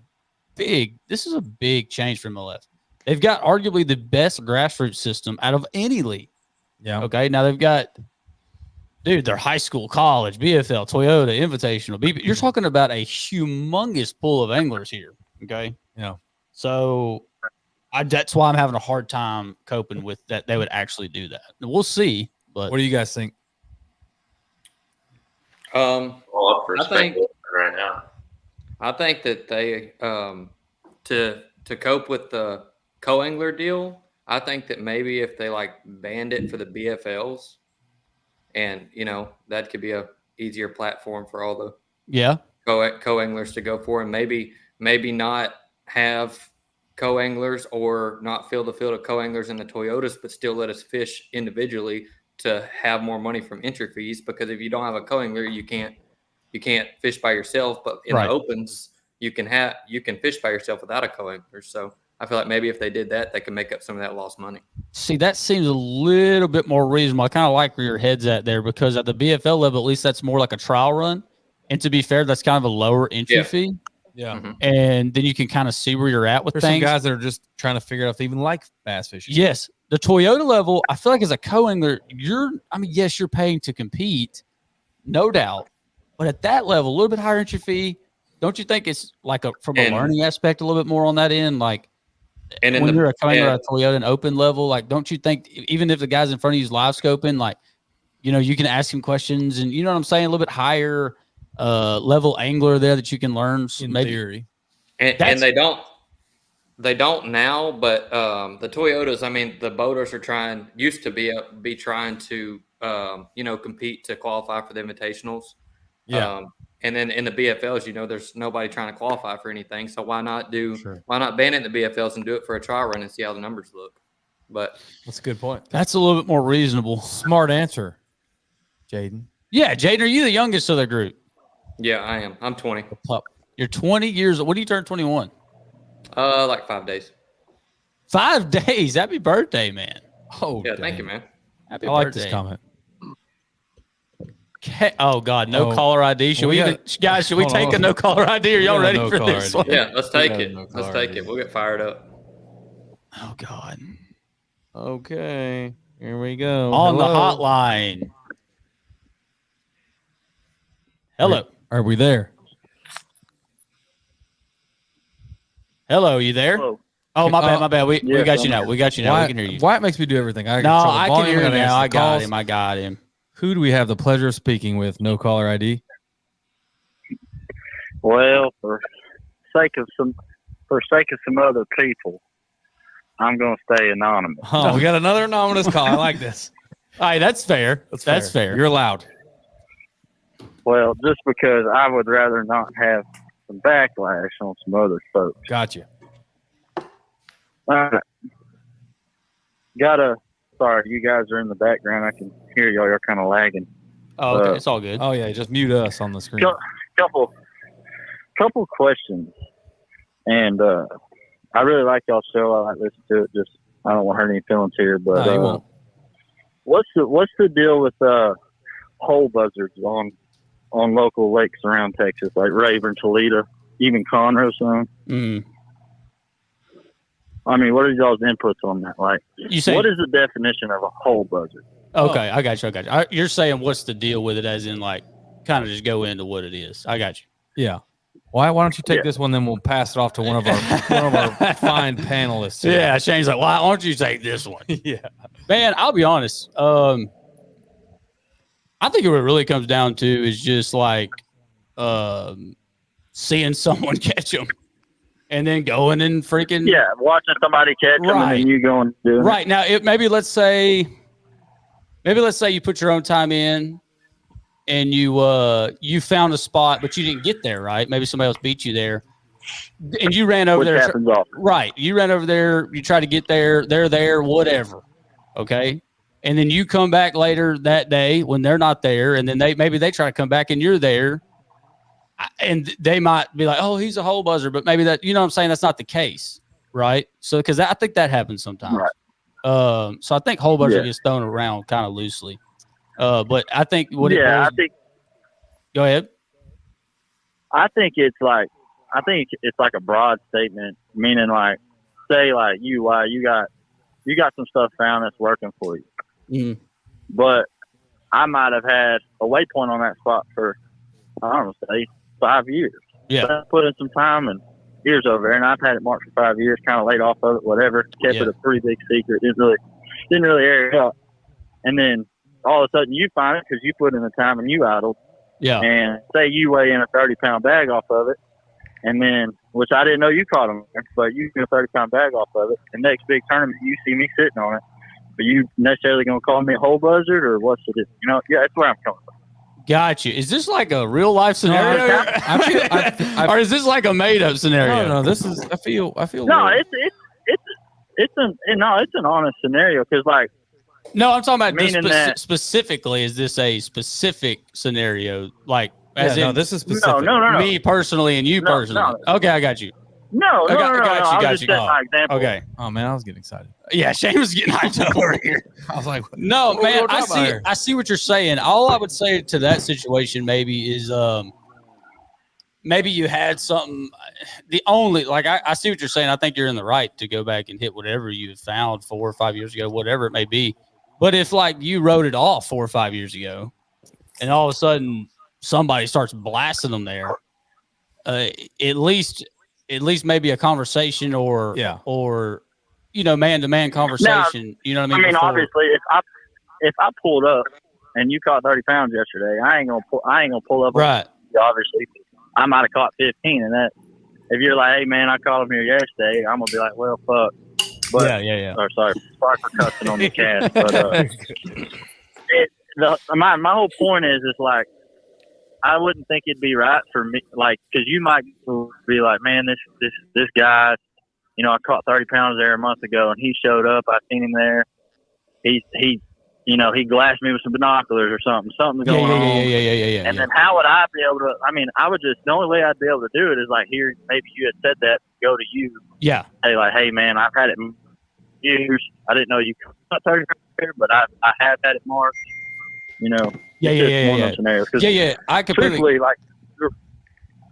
this is a big change for MLF. They've got arguably the best grassroots system out of any league. Yeah. Okay. Now they've got, their high school, college, BFL, Toyota, Invitational. You're talking about a humongous pool of anglers here. Okay. Yeah. So that's why I'm having a hard time coping with that. They would actually do that. We'll see. But what do you guys think? Well, up for speculation right now. I think that they to cope with the co-angler deal, I think that maybe if they like banned it for the BFLs, and that could be a easier platform for all the co-anglers to go for, and maybe not have co-anglers or not fill the field of co-anglers in the Toyotas, but still let us fish individually to have more money from entry fees. Because if you don't have a co-angler, you can't fish by yourself. But in the opens, you can fish by yourself without a co-angler. So I feel like maybe if they did that, they could make up some of that lost money. See, that seems a little bit more reasonable. I kind of like where your head's at there, because at the BFL level, at least that's more like a trial run. And to be fair, that's kind of a lower entry fee. Yeah. Mm-hmm. And then you can kind of see where you're at with There's things. some guys that are just trying to figure out if they even like bass fishing. Yes. The Toyota level, I feel like as a co-angler, yes, you're paying to compete, no doubt. But at that level, a little bit higher entry fee, don't you think it's like from a learning aspect a little bit more on that end? Like, and when you're a co-angler at Toyota and open level, like, don't you think even if the guy's in front of you is live scoping, like, you can ask him questions and you know what I'm saying? A little bit higher level angler there that you can learn in theory. And they don't now, but the Toyotas, I mean, the boaters are used to be trying to compete to qualify for the invitationals. Yeah. And then in the BFLs, there's nobody trying to qualify for anything. So why not ban it in the BFLs and do it for a trial run and see how the numbers look? But that's a good point. That's a little bit more reasonable. Smart answer, Jaden. Yeah, Jaden, are you the youngest of the group? Yeah, I am. I'm 20. You're 20 years old. When do you turn 21? Like 5 days. 5 days. Happy birthday, man. Oh, yeah. Thank you, man. Happy I like birthday. this comment. Oh God, no caller ID. Should we take a no caller ID? Are y'all ready for this one? Yeah, let's take it. Let's take it. We'll get fired up. Oh God. Okay, here we go. On the hotline. Hello. Are we there? Hello, you there? Hello. Oh, my bad. We got you now. We got you now. We can hear you. Why it makes me do everything? I can hear you now. I got him. Who do we have the pleasure of speaking with? No caller ID. Well, for sake of some other people, I'm going to stay anonymous. Oh, we got another anonymous call. I like this. All right, that's fair. That's fair. You're allowed. Well, just because I would rather not have some backlash on some other folks. Gotcha. All right. Sorry, you guys are in the background. I can hear y'all. You're kind of lagging. Oh, okay. It's all good. Oh, yeah. Just mute us on the screen. Couple questions. And I really like y'all's show. I like listening to it. Just I don't want to hurt any feelings here. But No, you won't. what's the deal with hole buzzards on local lakes around Texas, like Rayburn, Toledo, even Conroe, son? I mean, what are y'all's inputs on that? Like, what is the definition of a hole buzzard? Okay, I got you. You're saying what's the deal with it, as in like kind of just go into what it is. I got you. Yeah. Why don't you take this one, then we'll pass it off to one of our fine panelists. Here. Yeah, Shane's like, why don't you take this one? Yeah. Man, I'll be honest. I think what it really comes down to is just like seeing someone catch them and then going and freaking watching somebody catch them and then you going and doing right. Now, maybe let's say you put your own time in and you found a spot, but you didn't get there, right? Maybe somebody else beat you there. And you ran over there. Right. You ran over there. You try to get there. They're there, whatever. Okay. And then you come back later that day when they're not there. And then maybe they try to come back and you're there. And they might be like, oh, he's a hole buzzer. But maybe that, you know what I'm saying? That's not the case. Right. So, because I think that happens sometimes. Right. So I think hole buzzer gets thrown around kind of loosely. But I think go ahead. I think it's like a broad statement, meaning like, say like you got some stuff found that's working for you. Mm-hmm. But I might have had a waypoint on that spot for, I don't know, say 5 years. Yeah. So I put in some time and years over there, and I've had it marked for 5 years, kind of laid off of it, whatever. Kept it a pretty big secret. Didn't really air it out. And then all of a sudden you find it because you put in the time and you idled. Yeah. And say you weigh in a 30-pound bag off of it, and then, which I didn't know you caught them there, but you get a 30-pound bag off of it. The next big tournament, you see me sitting on it. Are you necessarily going to call me a hole buzzard, or what's it? You know, that's where I'm coming from. Got you. Is this like a real life scenario, or is this like a made up scenario? No. This is. I feel. No, it's an honest scenario because like. No, I'm talking about specifically. Is this a specific scenario? Like, as in, this is specific. No. Me personally and you personally. No. Okay, I got you. No. Got you. My example. Okay. Oh man, I was getting excited. Yeah, Shane was getting hyped up over here. I was like, no, man, I see what you're saying. All I would say to that situation maybe is maybe you had something. I see what you're saying. I think you're in the right to go back and hit whatever you found 4 or 5 years ago, whatever it may be. But if like you wrote it off 4 or 5 years ago, and all of a sudden somebody starts blasting them there, at least maybe a conversation or man-to-man conversation. Now, you know what I mean? I mean, obviously, if I pulled up and you caught 30 pounds yesterday, I ain't gonna pull up. Right. Obviously, I might have caught 15, and that if you're like, hey man, I caught him here yesterday, I'm gonna be like, well, fuck. But, yeah. Or sorry for cussing on the cast. But my whole point is like, I wouldn't think it'd be right for me, like, because you might be like, man, this guy, you know, I caught 30 pounds there a month ago, and he showed up. I seen him there. He glassed me with some binoculars or something. Something's going on. Yeah. And then how would I be able to? I mean, the only way I'd be able to do it is like, here, maybe you had said that. Go to you. Yeah. Hey, like, hey man, I've had it years. I didn't know you caught 30 pounds there, but I have had it marked. You know. Yeah. I completely. Truthfully, like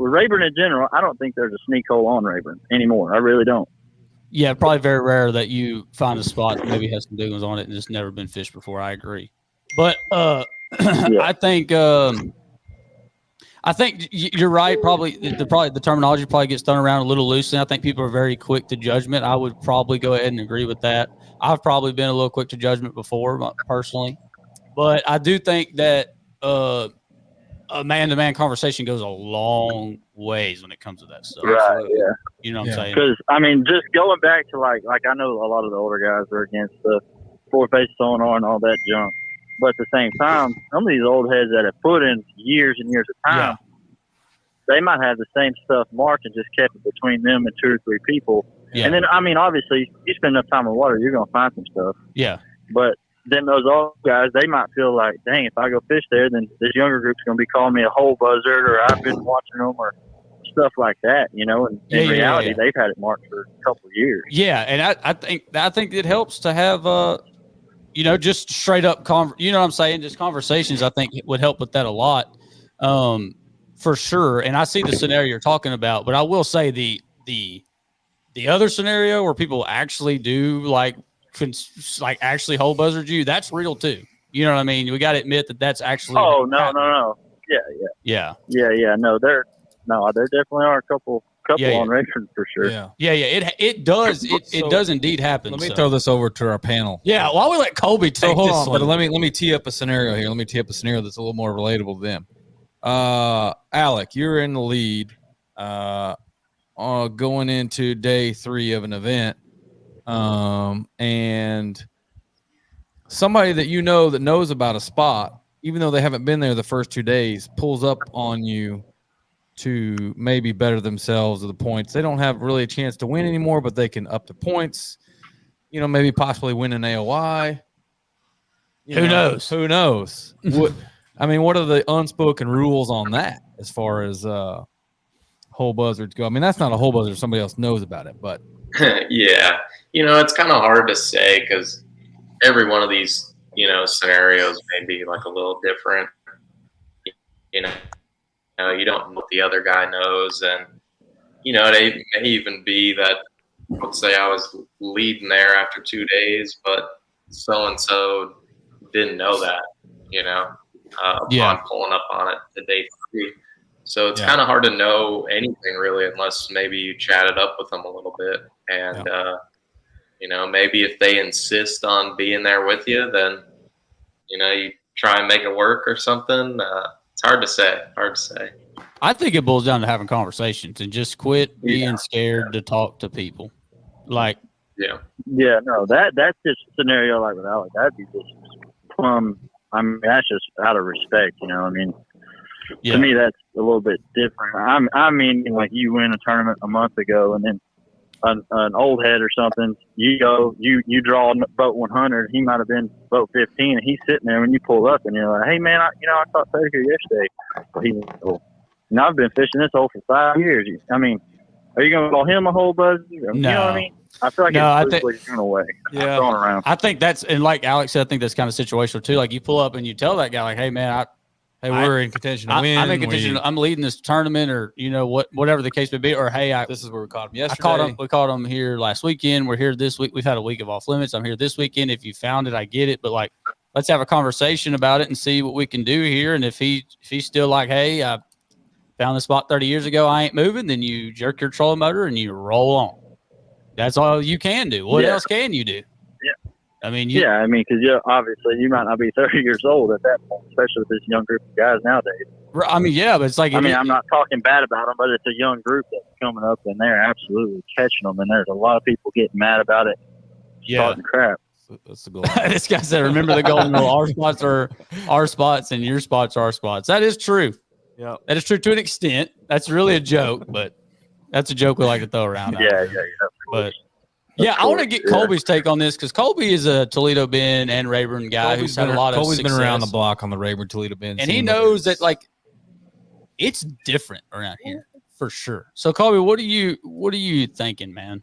with Rayburn in general, I don't think there's a sneak hole on Rayburn anymore. I really don't. Yeah, probably very rare that you find a spot that maybe has some big ones on it and it's never been fished before. I agree, but I think you're right. Probably the terminology probably gets thrown around a little loosely. I think people are very quick to judgment. I would probably go ahead and agree with that. I've probably been a little quick to judgment before, personally. But I do think that a man-to-man conversation goes a long ways when it comes to that stuff. Right. Yeah. You know what I'm saying? Because I mean, just going back to like I know a lot of the older guys are against the 4-phase sonar and all that junk, but at the same time, some of these old heads that have put in years and years of time, they might have the same stuff marked and just kept it between them and 2 or 3 people. Yeah. And then, I mean, obviously, you spend enough time in the water, you're going to find some stuff. Yeah. But then those old guys, they might feel like, dang, if I go fish there, then this younger group's going to be calling me a hole buzzard, or I've been watching them, or stuff like that, you know. And in reality, they've had it marked for a couple of years. Yeah, and I think it helps to have you know, just straight up you know what I'm saying, just conversations. I think would help with that a lot, for sure. And I see the scenario you're talking about, but I will say the other scenario where people actually do like actually hole buzzard you, that's real too. You know what I mean? We got to admit that that's actually. Oh no. Yeah. No, there definitely are a couple on record for sure. Yeah. It does. It does indeed happen. Let me throw this over to our panel. Yeah. While we let Colby take hold this on, one. but let me tee up a scenario here. Let me tee up a scenario that's a little more relatable to them. Alec, you're in the lead, going into day 3 of an event, and somebody that you know that knows about a spot, even though they haven't been there the first 2 days, pulls up on you to maybe better themselves with the points. They don't have really a chance to win anymore, but they can up the points, you know, maybe possibly win an AOI. Who knows? Who knows? What are the unspoken rules on that as far as hole buzzards go? I mean, that's not a hole buzzard. Somebody else knows about it, but yeah, you know, it's kind of hard to say because every one of these, you know, scenarios may be like a little different. You know, you don't know what the other guy knows, and you know, they may even be that. Let's say I was leading there after 2 days, but so and so didn't know that. You know, upon pulling up on it to day 3. So it's kind of hard to know anything really unless maybe you chatted up with them a little bit. And, you know, maybe if they insist on being there with you, then, you know, you try and make it work or something. It's hard to say. I think it boils down to having conversations and just quit being scared to talk to people. Like, no, that's just a scenario like with Alec. That'd be just plumb. I mean, that's just out of respect, you know. I mean, to me, that's a little bit different. I mean, like you win a tournament a month ago, and then an old head or something, you go, you draw boat 100. He might have been boat 15, and he's sitting there when you pull up, and you're like, "Hey, man, I caught Pedro here yesterday." Well, and I've been fishing this hole for 5 years. I mean, are you going to call him a hole buzzer? You know what I mean? I feel like it's loosely thrown away. Yeah, thrown around. I think that's, and like Alex said, I think that's kind of situational too. Like you pull up and you tell that guy, like, "Hey, man, we're in contention to win. I'm in contention. I'm leading this tournament," or you know whatever the case may be. Or hey, this is where we caught him yesterday. We caught him here last weekend. We're here this week. We've had a week of off limits. I'm here this weekend. If you found it, I get it. But like, let's have a conversation about it and see what we can do here. And if he's still like, "Hey, I found the spot 30 years ago, I ain't moving," then you jerk your trolling motor and you roll on. That's all you can do. What else can you do? Yeah. I mean, because obviously you might not be 30 years old at that point, especially with this young group of guys nowadays. I mean, but it's like, I'm not talking bad about them, but it's a young group that's coming up, and they're absolutely catching them. And there's a lot of people getting mad about it, starting crap. That's the goal. This guy said, "Remember the golden rule: our spots are our spots, and your spots are our spots." That is true. Yeah, that is true to an extent. That's really a joke, but that's a joke we like to throw around. Yeah. But I want to get Colby's take on this because Colby is a Toledo Bend and Rayburn guy who's had a lot of success. Colby's been around the block on the Rayburn Toledo Bend, and he knows that like it's different around here for sure. So Colby, what are you thinking, man?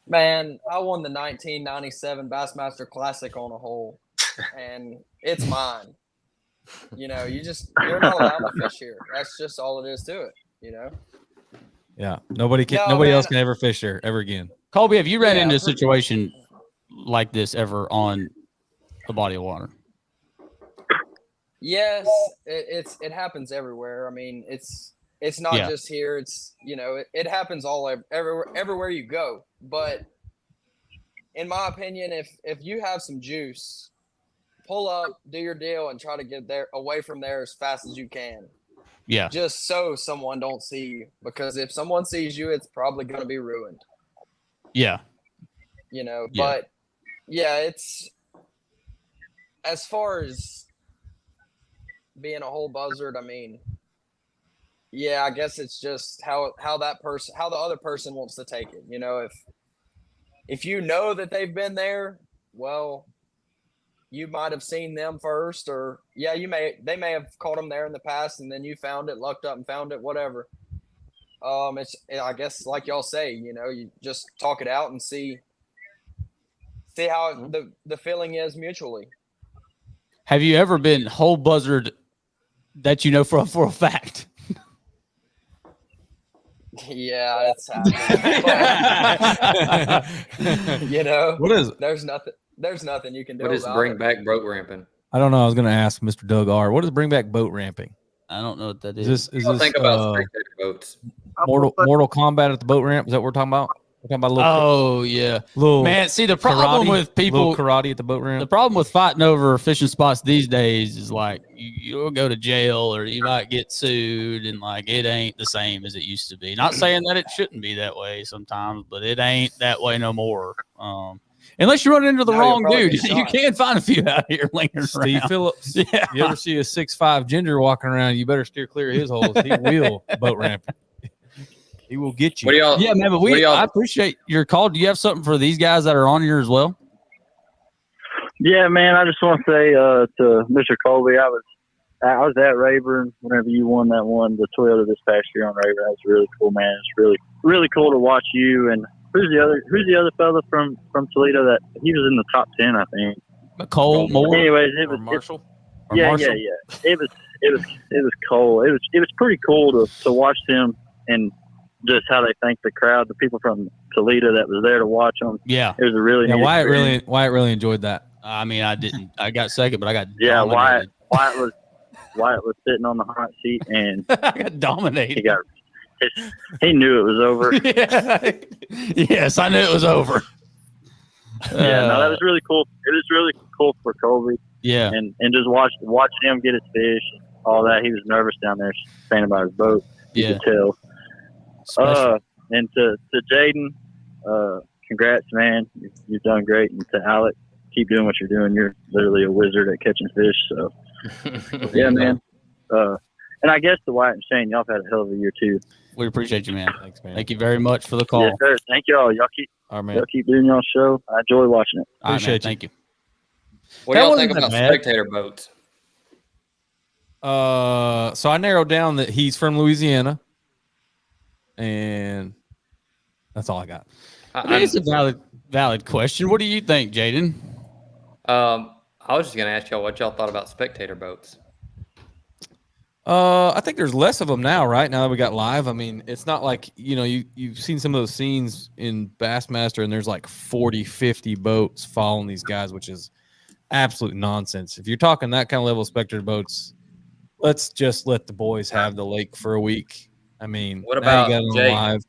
Man, I won the 1997 Bassmaster Classic on a hole, and it's mine. You know, you're not allowed to fish here. That's just all it is to it, you know? Yeah. Nobody else can ever fish there ever again. Colby, have you ran into a situation like this ever on a body of water? Yes, it happens everywhere. I mean, it's not just here. It's, you know, it happens everywhere you go. But in my opinion, if you have some juice, pull up, do your deal, and try to get there away from there as fast as you can. Yeah. Just so someone don't see you, because if someone sees you, it's probably going to be ruined. Yeah. You know, Yeah. but yeah, it's as far as being a whole buzzard. I mean, yeah, I guess it's just how the other person wants to take it. You know, if you know that they've been there, well, you might have seen them first, or yeah, they may have caught them there in the past, and then you found it, lucked up and found it, whatever. I guess like y'all say, you know, you just talk it out and see how the feeling is mutually. Have you ever been whole buzzard that you know for a fact? Yeah, it's happening. You know, What is it? There's nothing you can do. What is about bring it. back boat ramping? I don't know. I was going to ask Mr. Doug R. What does bring back boat ramping? I don't know what that is. Is this Think about spectator boats. Mortal Kombat at the boat ramp? Is that what we're talking about? We're talking about a little. Little man. See, the problem with people karate at the boat ramp. The problem with fighting over fishing spots these days is like you'll go to jail or you might get sued, and like it ain't the same as it used to be. Not saying that it shouldn't be that way sometimes, but it ain't that way no more. Unless you run into the wrong dude, you can find a few out here lingering Steve around. Phillips. Yeah. You ever see a 6'5" ginger walking around? You better steer clear of his holes. He will boat ramp. He will get you. What do y'all? Yeah, man. But I appreciate your call. Do you have something for these guys that are on here as well? Yeah, man. I just want to say to Mr. Colby, I was at Rayburn whenever you won the Toyota this past year on Rayburn. That was really cool, man. It's really, really cool to watch you. And who's the other fella from Toledo that he was in the top 10, I think. Cole Moore. Anyways, it was Marshall. Yeah. It was Cole. It was pretty cool to watch them and just how they thank the crowd, the people from Toledo that was there to watch them. Yeah, it was a really neat experience. Wyatt really enjoyed that. I mean, I didn't. I got second, but I got dominated. Wyatt Wyatt was sitting on the hot seat and I got dominated. He knew it was over. Yeah. Yes, I knew it was over. No, that was really cool. It was really cool for Colby. Yeah, and just watch him get his fish, all that. He was nervous down there, saying about his boat. You could tell. And to Jaden, congrats, man. You've done great. And to Alec, keep doing what you're doing. You're literally a wizard at catching fish. So, yeah, man. And I guess to Wyatt and Shane, y'all have had a hell of a year too. We appreciate you, man. Thanks, man. Thank you very much for the call. Yes, sir. Thank y'all. Y'all keep doing y'all show. I enjoy watching it. Appreciate you. Thank you. What do y'all think about spectator boats? So I narrowed down that he's from Louisiana, and that's all I got. It's a valid question. What do you think, Jaden? I was just gonna ask y'all what y'all thought about spectator boats. I think there's less of them now, right? Now that we got live. I mean, it's not like, you've seen some of those scenes in Bassmaster and there's like 40, 50 boats following these guys, which is absolute nonsense. If you're talking that kind of level of spectator boats, let's just let the boys have the lake for a week. I mean, what about Jake? Live.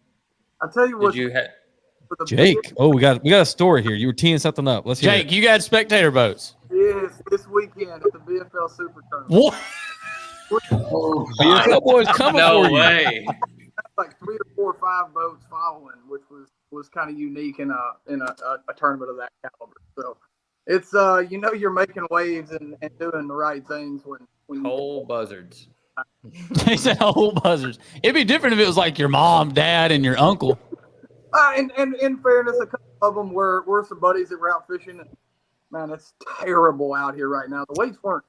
I'll tell you what. Jake. Oh, we got a story here. You were teeing something up. Let's hear Jake, it. you got spectator boats. Yes, this weekend at the BFL Super Tournament. What? BFL boys coming for you. No way. Like 3 or 4 or 5 boats following, which was kind of unique in a tournament of that caliber. So it's you're making waves and doing the right things when whole buzzards. He said whole buzzards. It'd be different if it was like your mom, dad, and your uncle. And in fairness, a couple of them were some buddies that were out fishing. And man, it's terrible out here right now. The waves weren't.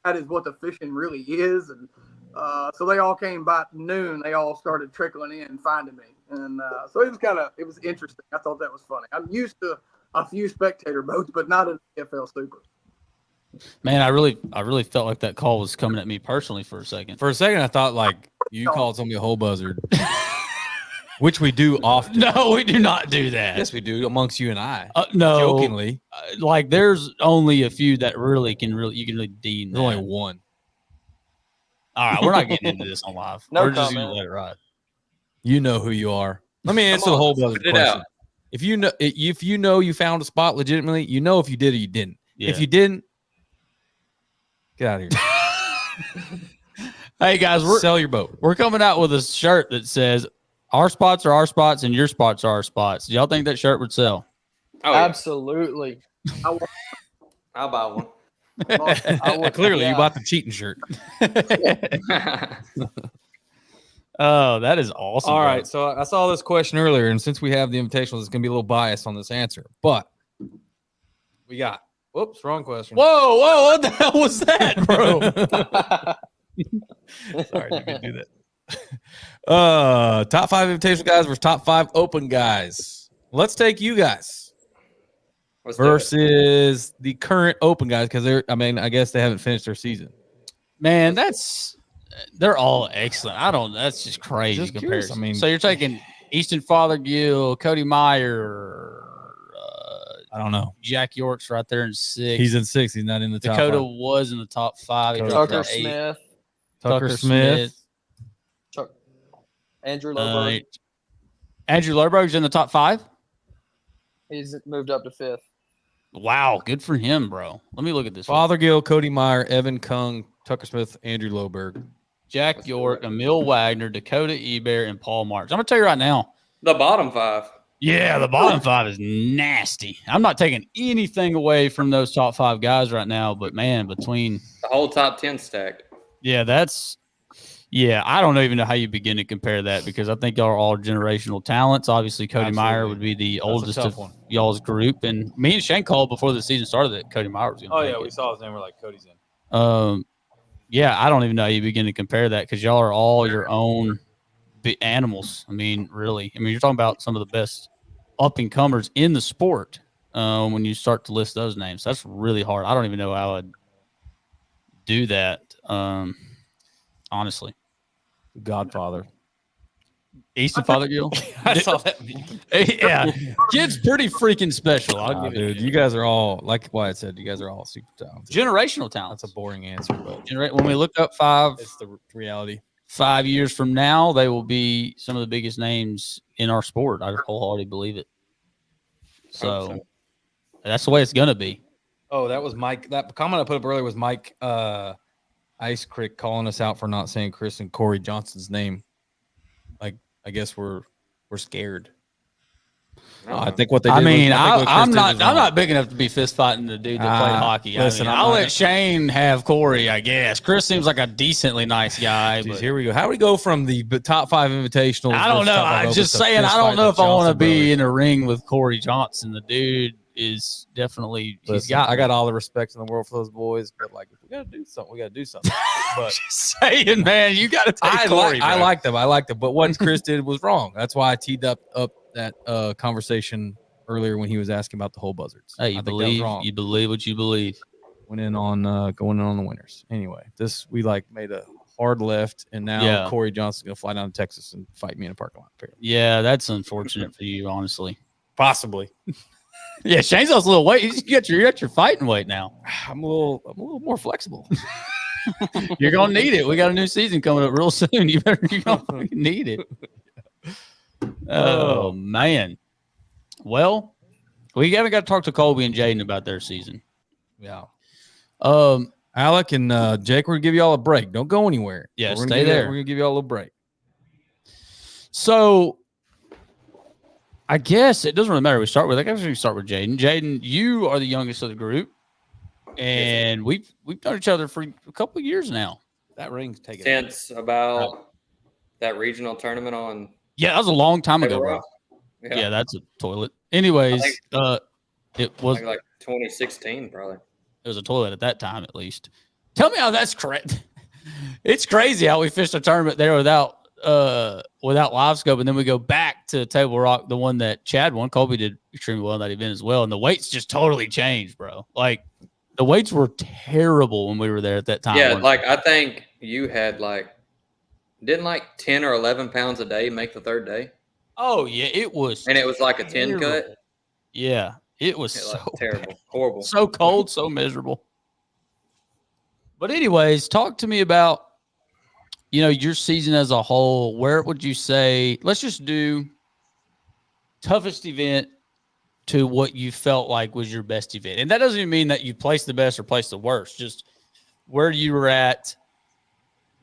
That is what the fishing really is, and so they all came by noon. They all started trickling in and finding me, and so it was interesting. I thought that was funny. I'm used to a few spectator boats, but not in the FL Super. Man, I really felt like that call was coming at me personally for a second. For a second, I thought like you called somebody a whole buzzard, which we do often. No, we do not do that. Yes, we do amongst you and I. No, jokingly. Like there's only a few that you can really deem. There's only one. All right, we're not getting into this on live. We're just gonna let it ride. You know who you are. Let me answer the whole buzzard question. If you know you found a spot legitimately, you know if you did or you didn't. Yeah. If you didn't, Get out of here. Hey guys, Sell your boat. We're coming out with a shirt that says our spots are our spots and your spots are our spots. Do y'all think that shirt would sell? Oh, yeah. Absolutely. I'll buy one. Clearly, yeah. you bought the cheating shirt. Oh, that is awesome. All bro. right, so I saw this question earlier, and since we have the invitational, it's going to be a little biased on this answer. But we got, whoops, wrong question. Whoa, what the hell was that, bro? Sorry, didn't mean to do that. Top 5 invitational guys versus top 5 open guys. Let's take you guys versus the current open guys because I guess they haven't finished their season. Man, they're all excellent. That's just crazy Just curious, comparison. So you're taking Easton Fothergill, Cody Meyer, I don't know. Jack York's right there in 6. He's in 6. He's not in the top Dakota 5. was in the top 5. He dropped Tucker to 8. Smith. Tucker Smith. Andrew Loberg. Andrew Loberg's in the top 5? He's moved up to 5th. Wow, good for him, bro. Let me look at this. Fothergill, Cody Meyer, Evan Kung, Tucker Smith, Andrew Loberg. Jack York, Emil Wagner, Dakota Ebert, and Paul Marks. I'm going to tell you right now. The bottom 5. Yeah, the bottom 5 is nasty. I'm not taking anything away from those top 5 guys right now, but, man, between The whole top 10 stacked. Yeah, I don't even know how you begin to compare that because I think y'all are all generational talents. Obviously, Cody Meyer would be the oldest of y'all's group. And me and Shane called before the season started that Cody Meyer was going to we saw his name. We're like, Cody's in. Yeah, I don't even know how you begin to compare that because y'all are all your own animals. I mean, really. I mean, you're talking about some of the best up-and-comers in the sport when you start to list those names. That's really hard. I don't even know how I'd do that. Honestly, Godfather, Easton Fothergill. I saw that. Yeah, kid's pretty freaking special. I'll give dude, you guys are all like Wyatt said. You guys are all super talented. Generational talent. That's a boring answer, but when we look up 5, it's the reality. 5 years from now, they will be some of the biggest names in our sport. I wholeheartedly believe it. So that's the way it's gonna be. Oh, that was Mike. That comment I put up earlier was Mike Ice Crick calling us out for not saying Chris and Corey Johnson's name. Like, I guess we're scared. I think what they did. I'm not big enough to be fist fighting the dude that played hockey. Listen, I'll let Shane have Corey, I guess. Chris seems like a decently nice guy. Jeez, here we go. How do we go from the top 5 invitationals? I don't know. I'm just saying, I don't know if I want to be in a ring with Corey Johnson. The dude is definitely. I got all the respect in the world for those boys, but like, if we got to do something, we got to do something. But just saying, man, you got to take Corey. I like them. But what Chris did was wrong. That's why I teed up that conversation earlier when he was asking about the whole buzzards. Hey, you believe what you believe. Went in on going in on the winners. Anyway, we made a hard left, and now Corey Johnson's gonna fly down to Texas and fight me in a parking lot. Apparently. Yeah, that's unfortunate for you, honestly. Possibly. Yeah, Shane's lost a little weight. You got your fighting weight now. I'm a little more flexible. You're gonna need it. We got a new season coming up real soon. You're gonna need it. Oh man. Well, we haven't got to talk to Colby and Jaden about their season. Yeah. Alec and Jake, we're gonna give you all a break. Don't go anywhere. Yeah, stay there. We're gonna give you all a little break. So I guess it doesn't really matter. We start with Jaden. Jaden, you are the youngest of the group, and we've known each other for a couple of years now. That ring's taken since about that regional tournament on. Yeah, that was a long time ago, bro. Yeah, that's a toilet. Anyways, it was like 2016, probably. It was a toilet at that time, at least. Tell me how that's correct. It's crazy how we fished a tournament there without live scope, and then we go back to Table Rock, the one that Chad won. Colby did extremely well in that event as well, and the weights just totally changed, bro. Like the weights were terrible when we were there at that time. Yeah, like I think you had didn't 10 or 11 pounds a day make the third day. Oh yeah, it was, and it was like a 10 cut. Yeah, it was so terrible, bad. Horrible, so cold, so miserable. But anyways, talk to me about. Your season as a whole, where would you say, let's just do toughest event to what you felt like was your best event. And that doesn't even mean that you placed the best or placed the worst. Just where you were at.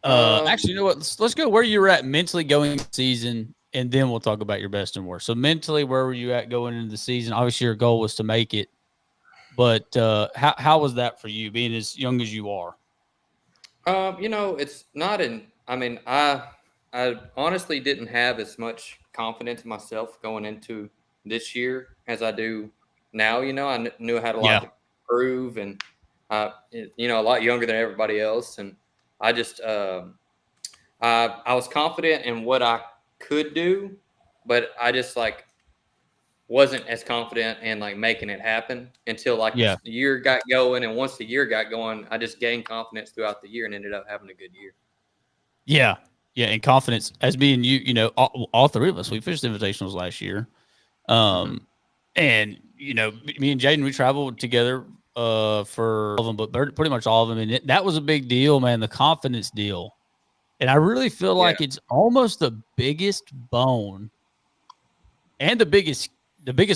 Actually, you know what? Let's go where you were at mentally going into the season, and then we'll talk about your best and worst. So mentally, where were you at going into the season? Obviously, your goal was to make it, but how was that for you, being as young as you are? It's not in. I mean, I honestly didn't have as much confidence in myself going into this year as I do now. I knew I had a lot to prove, and a lot younger than everybody else, and I just I was confident in what I could do, but I just wasn't as confident in making it happen until the year got going. And once the year got going, I just gained confidence throughout the year and ended up having a good year. Yeah. Yeah. And confidence as being all three of us, we fished invitationals last year. And me and Jaden, we traveled together for all of them, but pretty much all of them. And that was a big deal, man. The confidence deal. And I really feel like it's almost the biggest bone and the biggest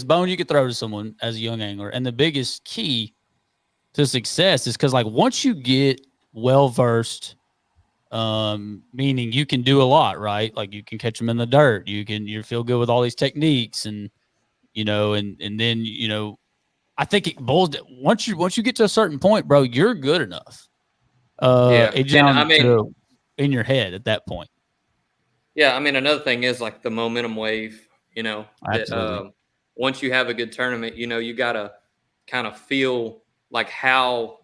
bone you could throw to someone as a young angler, and the biggest key to success is because once you get well-versed, meaning you can do a lot, right? Like you can catch them in the dirt. You feel good with all these techniques and then I think it boils down, once you get to a certain point, bro, you're good enough. In your head at that point. Yeah. I mean, another thing is the momentum wave, Absolutely. Once you have a good tournament, you got to kind of feel how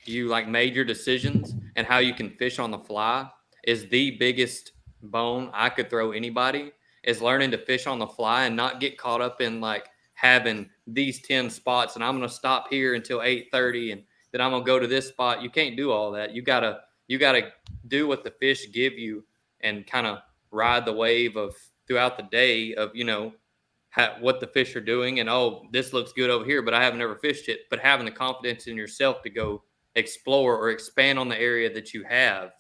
you made your decisions and how you can fish on the fly is the biggest bone I could throw anybody, is learning to fish on the fly and not get caught up in having these 10 spots and I'm going to stop here until 8:30 and then I'm going to go to this spot. You can't do all that. You got to do what the fish give you and kind of ride the wave of throughout the day of, what the fish are doing. And, this looks good over here, but I haven't ever fished it. But having the confidence in yourself to go explore or expand on the area that you have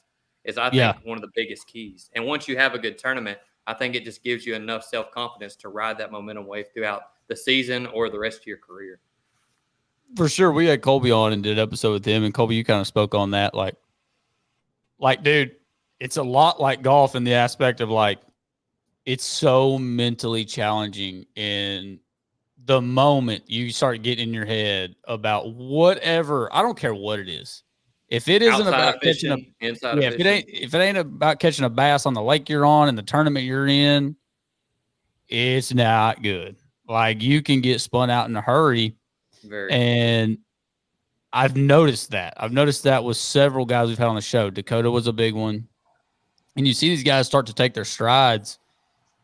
is, I think, one of the biggest keys. And once you have a good tournament, I think it just gives you enough self-confidence to ride that momentum wave throughout the season or the rest of your career. For sure. We had Colby on and did an episode with him, and Colby, you kind of spoke on that. Dude, it's a lot like golf in the aspect of it's so mentally challenging in the moment you start getting in your head about whatever. I don't care what it is. If it isn't about catching if it ain't about catching a bass on the lake you're on and the tournament you're in, it's not good. You can get spun out in a hurry. And I've noticed that. I've noticed that with several guys we've had on the show. Dakota was a big one. And you see these guys start to take their strides,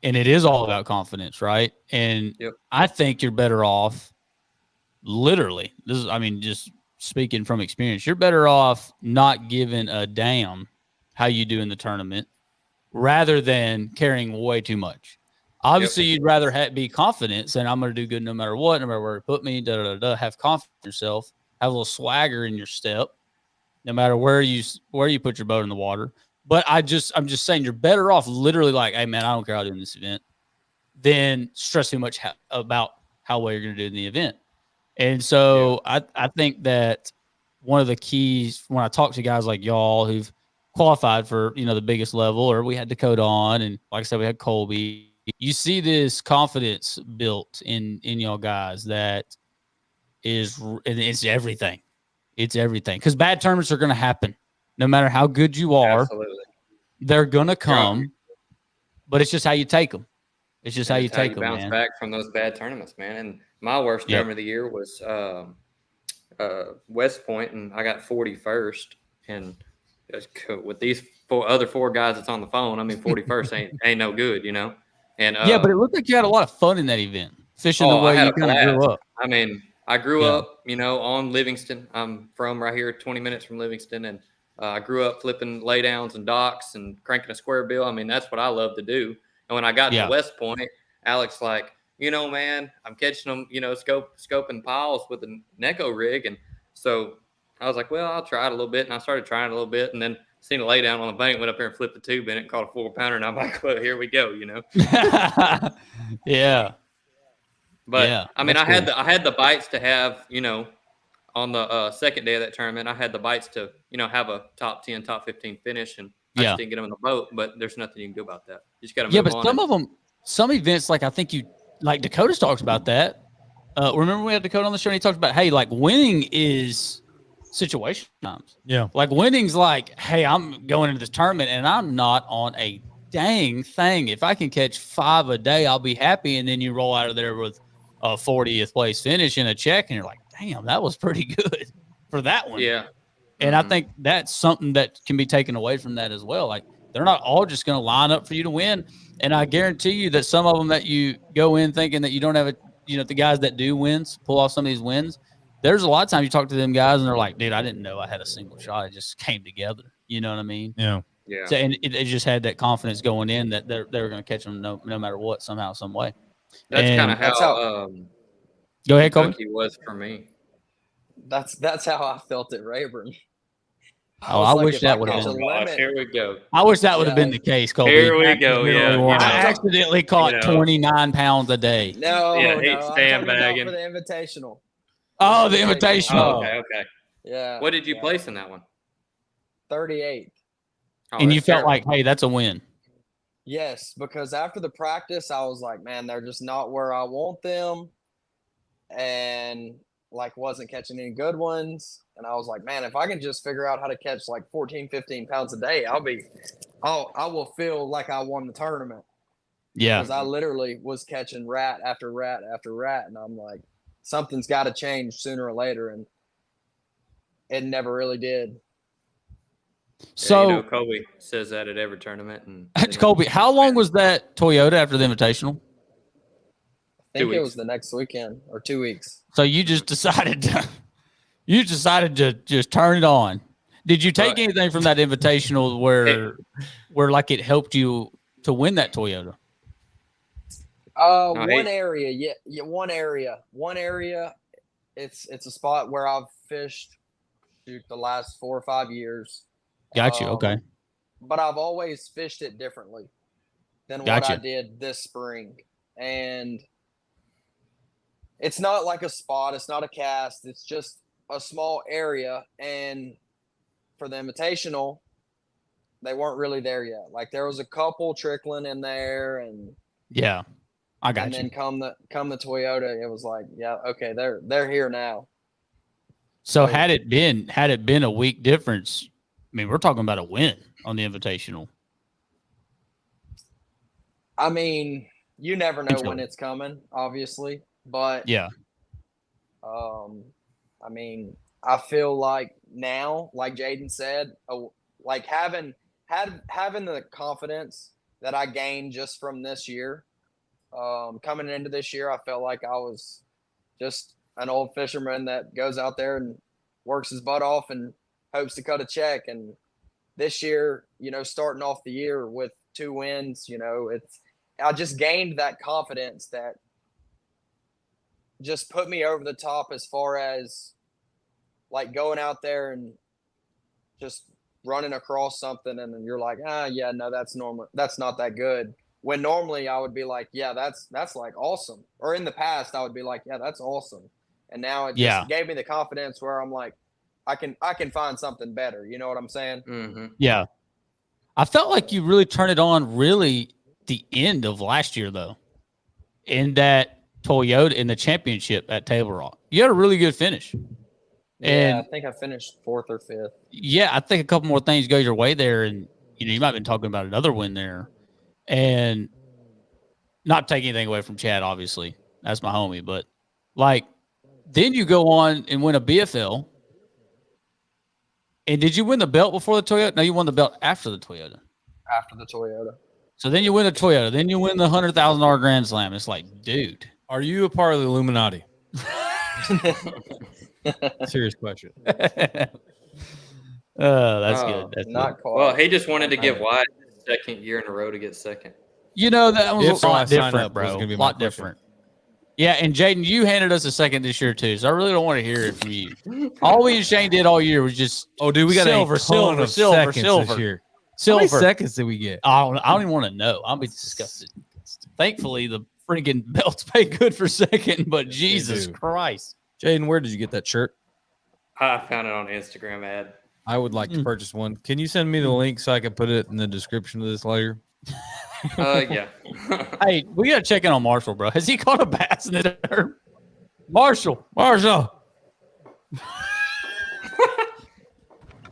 and it is all about confidence, right? And I think you're better off, literally, just speaking from experience, you're better off not giving a damn how you do in the tournament rather than caring way too much. Obviously, you'd rather be confident, saying, I'm going to do good no matter what, no matter where you put me, have confidence in yourself, have a little swagger in your step, no matter where you put your boat in the water. But I'm just saying you're better off literally hey, man, I don't care how I do in this event, than stress too much about how well you're going to do in the event. And so I think that one of the keys when I talk to guys like y'all who've qualified for, the biggest level, or we had Dakota on, and like I said, we had Colby, you see this confidence built in y'all guys that it's everything. It's everything. Because bad tournaments are going to happen. No matter how good you are, they're going to come. But it's just how you take them. It's just how you take them, bounce back from those bad tournaments, man. And my worst tournament of the year was West Point, and I got 41st. And with these other four guys that's on the phone, 41st ain't no good, And but it looked like you had a lot of fun in that event, fishing the way you kind of grew up. I grew up, on Livingston. I'm from right here, 20 minutes from Livingston, and I grew up flipping laydowns and docks and cranking a square bill. That's what I love to do. And when I got to West Point, Alex man, I'm catching them, scoping piles with a Neko rig. And so I was like, well, I'll try it a little bit. And I started trying it a little bit, and then seen a lay down on the bank, went up there and flipped the tube in it, caught a 4-pounder. And I'm like, well, here we go, Yeah. But I had the bites to have, on the second day of that tournament, I had the bites to, have a top 10, top 15 finish, and I just didn't get them in the boat. But there's nothing you can do about that. You just got to move on. Yeah, but some of them, some events, like I think like Dakota's talks about that. Remember we had Dakota on the show and he talked about, hey, like winning is situation times. Yeah. Like winning's like, hey, I'm going into this tournament and I'm not on a dang thing. If I can catch 5 a day, I'll be happy. And then you roll out of there with a 40th place finish and a check, and you're like, damn, that was pretty good for that one. Yeah. And I think that's something that can be taken away from that as well. Like they're not all just going to line up for you to win. And I guarantee you that some of them that you go in thinking that you don't have the guys that do pull off some of these wins. There's a lot of times you talk to them guys and they're like, dude, I didn't know I had a single shot. It just came together. You know what I mean? Yeah. Yeah. So, and it just had that confidence going in that they were going to catch them no matter what, somehow, some way. That's kind of how go ahead, Colby. Kentucky was for me. That's how I felt at Rayburn. I wish that would have been. Here we go. I wish that would have been the case, Colby. Here we go. Yeah. I accidentally caught 29 pounds a day. No, hate I'm talking sandbagging. about for the invitational. Oh, the invitational. Oh, okay. Yeah. What did you place in that one? 38. Oh, and you felt terrible. like, hey, that's a win. Yes, because after the practice, I was like, man, they're just not where I want them. And like wasn't catching any good ones. And I was like, man, if I can just figure out how to catch like 14, 15 pounds a day, I will feel like I won the tournament. Yeah. Because I literally was catching rat after rat after rat. And I'm like, something's got to change sooner or later. And it never really did. So Colby says that at every tournament. And Colby, how long was that Toyota after the invitational? I think it was the next weekend or 2 weeks. So you just decided to just turn it on. Did you take anything from that invitational where like it helped you to win that Toyota? One area. One area. It's a spot where I've fished the last 4 or 5 years. Got you. Okay. But I've always fished it differently than what I did this spring. And it's not like a spot. It's not a cast. It's just a small area. And for the invitational, they weren't really there yet. Like there was a couple trickling in there, and yeah, I got and you. then come the Toyota, it was like, yeah, okay, they're here now. So had it been a week difference, I mean, we're talking about a win on the invitational. I mean, you never know when it's coming, obviously, but yeah. I mean, I feel like now, like Jaden said, like having the confidence that I gained just from this year, coming into this year, I felt like I was just an old fisherman that goes out there and works his butt off and hopes to cut a check. And this year, starting off the year with 2 wins, I just gained that confidence that just put me over the top as far as like going out there and just running across something. And then you're like, yeah, no, that's normal. That's not that good. When normally I would be like, yeah, that's like awesome. Or in the past, I would be like, yeah, that's awesome. And now it just gave me the confidence where I'm like, I can find something better. You know what I'm saying? Mm-hmm. Yeah. I felt like you really turned it on really the end of last year, though, in that Toyota in the championship at Table Rock. You had a really good finish. And I think I finished 4th or 5th. Yeah, I think a couple more things go your way there, and you might have been talking about another win there. And not taking anything away from Chad, obviously. That's my homie. But, like, then you go on and win a BFL. And did you win the belt before the Toyota? No, you won the belt after the Toyota. After the Toyota. So then you win the Toyota. Then you win the $100,000 Grand Slam. It's like, dude. Are you a part of the Illuminati? Serious question. That's good. That's not good. quite. Well, he just wanted to give Wyatt the 2nd year in a row to get 2nd. That was a lot different, bro. A lot different. Yeah, and Jaden, you handed us a 2nd this year too, so I really don't want to hear it from you. All we and Shane did all year was just dude, we got silver. This year. Silver. How many seconds did we get? I don't even want to know. I'll be disgusted. Thankfully, the freaking belts pay good for 2nd, but Jesus Christ. Jaden, where did you get that shirt? I found it on an Instagram ad. I would like to purchase one. Can you send me the link so I can put it in the description of this later? Yeah. Hey, we gotta check in on Marshall, bro. Has he caught a bass in the dirt? Marshall.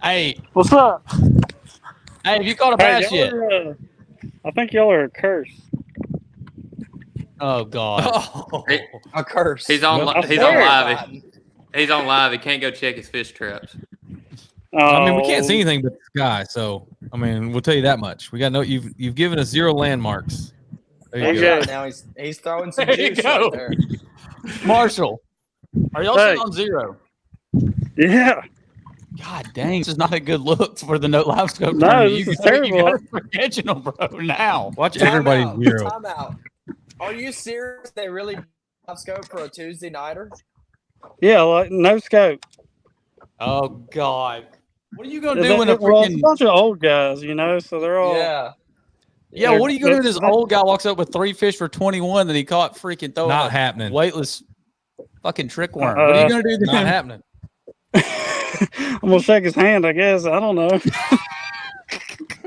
Hey, What's up? hey, have you caught a bass yet? I think y'all are a curse. Oh God. A curse. He's on live. He's on live. He can't go check his fish traps. I mean, we can't see anything but the sky, so I mean, we'll tell you that much. We got you've given us 0 landmarks. There you go. Now he's throwing some There you juice go. right there. Marshall, are y'all sitting on 0? Yeah. God dang, this is not a good look for the no live scope. No, this is terrible. You gotta start catching them, bro. Now, Watch everybody zero. Time out. Are you serious? They really live scope for a Tuesday nighter? Yeah, like no scope. oh God, what are you gonna do when a Well, it's freaking a bunch of old guys, you know, so they're all yeah? What are you gonna do when this old guy walks up with 3 fish for 21 that he caught freaking throwing Not a happening. weightless fucking trick worm? What are you gonna do then? Not happening. I'm gonna shake his hand, I guess. I don't know.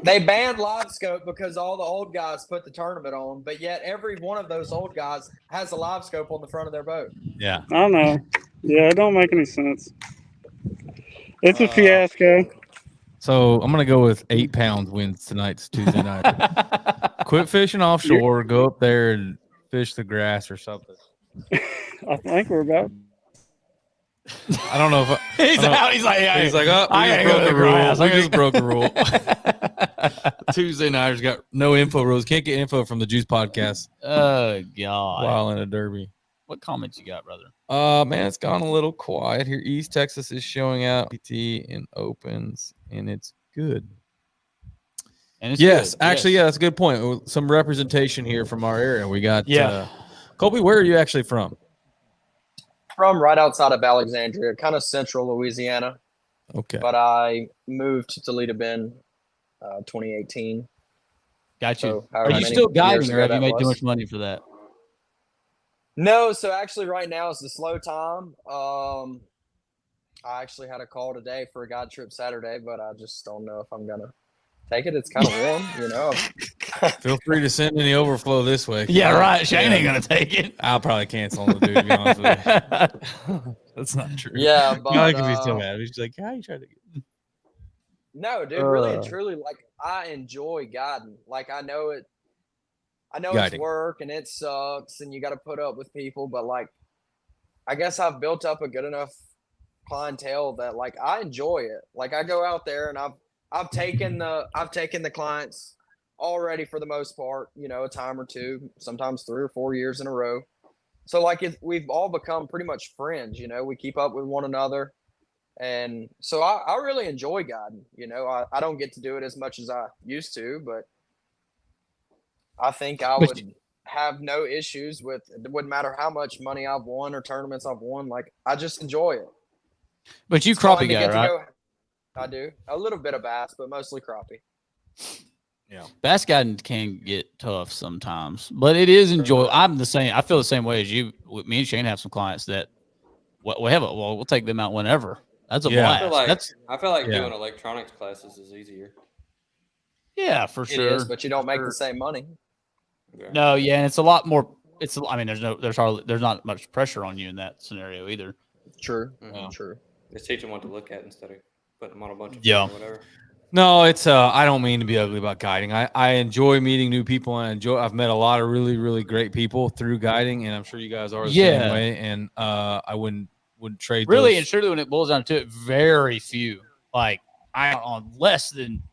They banned live scope because all the old guys put the tournament on, but yet every one of those old guys has a live scope on the front of their boat. Yeah. I know. Yeah, it don't make any sense. It's a fiasco. So I'm gonna go with 8 pounds wins tonight's Tuesday night. Quit fishing offshore. Go up there and fish the grass or something. I think we're about. I don't know if He's out. He's like, hey, he's like, oh, I we just gotta go broke to the the rule. grass. We just broke a rule. Tuesday nighters got no info rules. Can't get info from the Juice Podcast oh God. while in a derby. What comments you got, brother? Man, it's gone a little quiet here. East Texas is showing out PT in opens, and it's good. And it's Yes, good. actually, yeah, that's a good point. Some representation here from our area. We got Colby. Where are you actually from? From right outside of Alexandria, kind of central Louisiana. Okay. But I moved to Toledo Bend 2018. Got you. So Are however you many still years guiding, or ago have you that made too was. much money for that? No, so actually right now is the slow time. I actually had a call today for a guide trip Saturday, but I just don't know if I'm gonna take it. It's kind of warm, you know. Feel free to send any overflow this way. Yeah, right. Shane ain't gonna take it. I'll probably cancel on the dude, to be honest with you. That's not true. Yeah, but I could be still mad. He's like, how you trying to get? No, dude, really and truly, like I enjoy guiding. Like I know it's work and it sucks and you got to put up with people, but like I guess I've built up a good enough clientele that like I enjoy it. Like I go out there and I've taken the clients already for the most part, you know, a time or two, sometimes 3 or 4 years in a row. So like we've all become pretty much friends, you know, we keep up with one another. And so I really enjoy guiding, you know, I don't get to do it as much as I used to, but I think I would have no issues with it. Wouldn't matter how much money I've won or tournaments I've won. Like I just enjoy it. But you crappie guy, right? I do a little bit of bass, but mostly crappie. Yeah, bass guiding can get tough sometimes, but it is enjoyable. I'm the same. I feel the same way as you. Me and Shane have some clients that we'll take them out whenever. That's a blast. I feel like doing electronics classes is easier. Yeah, for sure. It is, but you don't make the same money. Yeah. No, yeah, and it's a lot more. I mean, there's not much pressure on you in that scenario either. True. Mm-hmm. True. Just teach them what to look at instead of putting them on a bunch of or whatever. No, it's I don't mean to be ugly about guiding. I enjoy meeting new people, and I've met a lot of really, really great people through guiding, and I'm sure you guys are the same way. And I wouldn't trade really those. And surely when it boils down to it, very few, like I on less than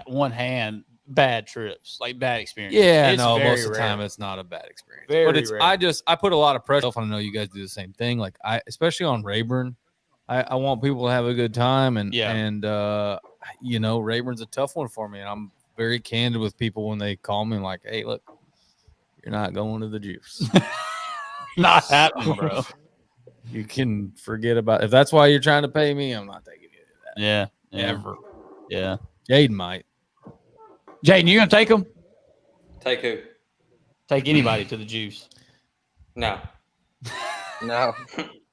one hand, bad trips, like bad experiences. Yeah, it's most of the rare. time it's not a bad experience. Very but it's rare. I put a lot of pressure. I know you guys do the same thing. Like especially on Rayburn, I want people to have a good time, and you know, Rayburn's a tough one for me, and I'm very candid with people when they call me like, hey, look, you're not going to the Juice. Not happening, bro. You can forget about if that's why you're trying to pay me, I'm not taking you to that. Yeah. Ever. Yeah. Jaden might. Jaden, you gonna take them? Take who? Take anybody to the Juice. No. No.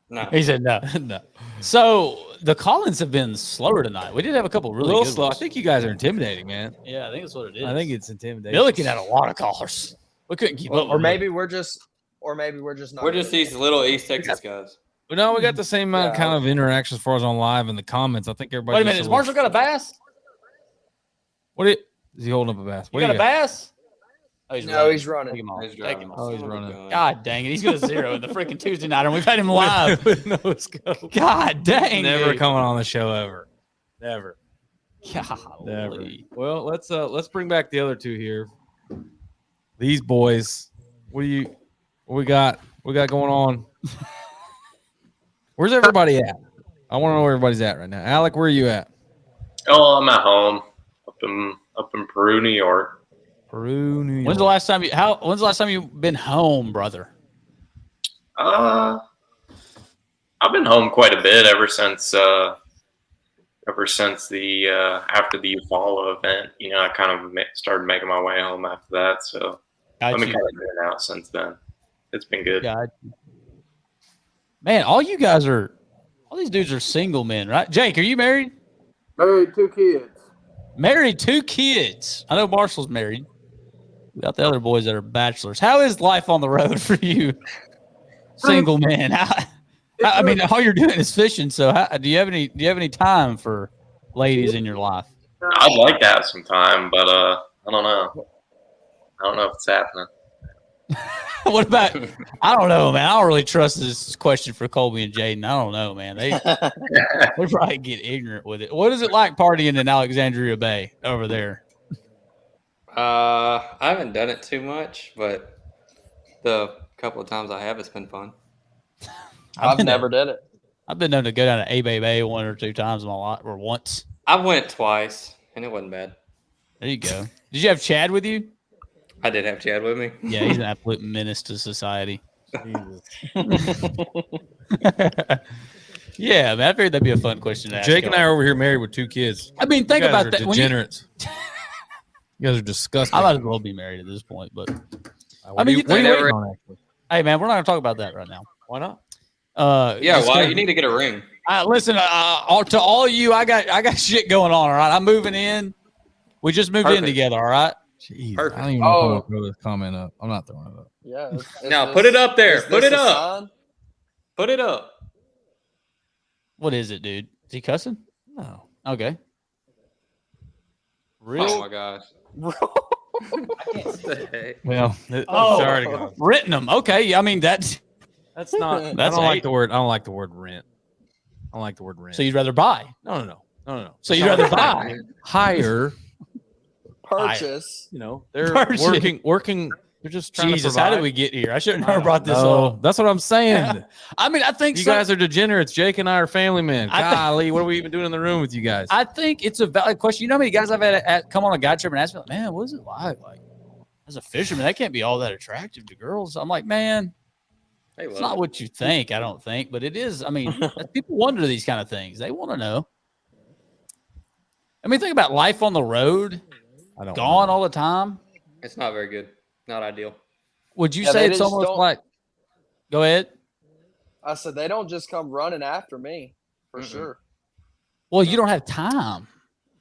No. He said no. No. So the call-ins have been slower tonight. We did have a couple really good slow. I ones. think you guys are intimidating, man. Yeah, I think that's what it is. I think it's intimidating. Billiken had a lot of callers. We couldn't keep up. Or maybe we're just not. We're just these little East Texas guys. But no, we got the same kind of interaction as far as on live and the comments. I think everybody. Wait a minute, has Marshall got a bass? Is he holding up a bass? You got a bass? Oh, He's running. Take him off. He's Take him off. Oh, he's running. God dang it. He's going to 0 in the freaking Tuesday night, and we've had him live. No scope. God dang Never it. coming on the show ever. Never. Golly. Never. Well, let's bring back the other two here. These boys. What we got? What we got going on? Where's everybody at? I want to know where everybody's at right now. Alec, where are you at? Oh, I'm at home up in Peru, New York. Peru, New York. When's the last time you've been home, brother? I've been home quite a bit ever since the after the Eufaula event. You know, I kind of started making my way home after that. So I've been kind of in and out since then. It's been good. Man, all these dudes are single men, right? Jake, are you married? Married, 2 kids. Married, 2 kids. I know Marshall's married. We got the other boys that are bachelors. How is life on the road for you, single man? I mean, all you're doing is fishing. So, do you have any time for ladies in your life? I'd like to have some time, but I don't know. I don't know if it's happening. What about? I don't know, man. I don't really trust this question for Colby and Jaden. I don't know, man. They probably get ignorant with it. What is it like partying in Alexandria Bay over there? I haven't done it too much, but the couple of times I have, it's been fun. I've never did it. I've been known to go down to A-Bay Bay 1 or 2 times in my life, or once. I went twice, and it wasn't bad. There you go. Did you have Chad with you? I did have Chad with me. Yeah, he's an absolute menace to society. Yeah, man, I figured that'd be a fun question to ask. Jake and I are over here married with 2 kids. I mean, think about that. Degenerates. You guys are disgusting. I might as well be married at this point, but I mean, hey, man, we're not gonna talk about that right now. Why not? Yeah, why? You need to get a ring. Listen, to all of you, I got shit going on. All right, I'm moving in. We just moved in together. All right. Jeez, Perfect. I don't even know if I'm gonna throw this comment up. I'm not throwing it up. Yeah. Now put it up there. Put it up. Put it up. What is it, dude? Is he cussing? No. Okay. Really? Oh my gosh. Well, sorry to go. Renting them. Okay. I mean, that's not. I don't like the word. I don't like the word rent. I don't like the word rent. So you'd rather buy? No. So you'd rather buy? Hire. Purchase. You know, they're Purchase. working. They're just trying Jesus, to how provide. did we get here? I should have never brought this up. That's what I'm saying. I mean, I think You guys are degenerates. Jake and I are family men. Golly, what are we even doing in the room with you guys? I think it's a valid question. You know how many guys I've had come on a guy trip and ask me, like, man, what is it like? Like, as a fisherman, that can't be all that attractive to girls. I'm like, man, it's not what you think, I don't think, but it is. I mean, people wonder these kind of things. They want to know. I mean, think about life on the road, gone all the time. It's not very good. Not ideal. Would you say it's almost like – go ahead. I said they don't just come running after me, for sure. Well, you don't have time.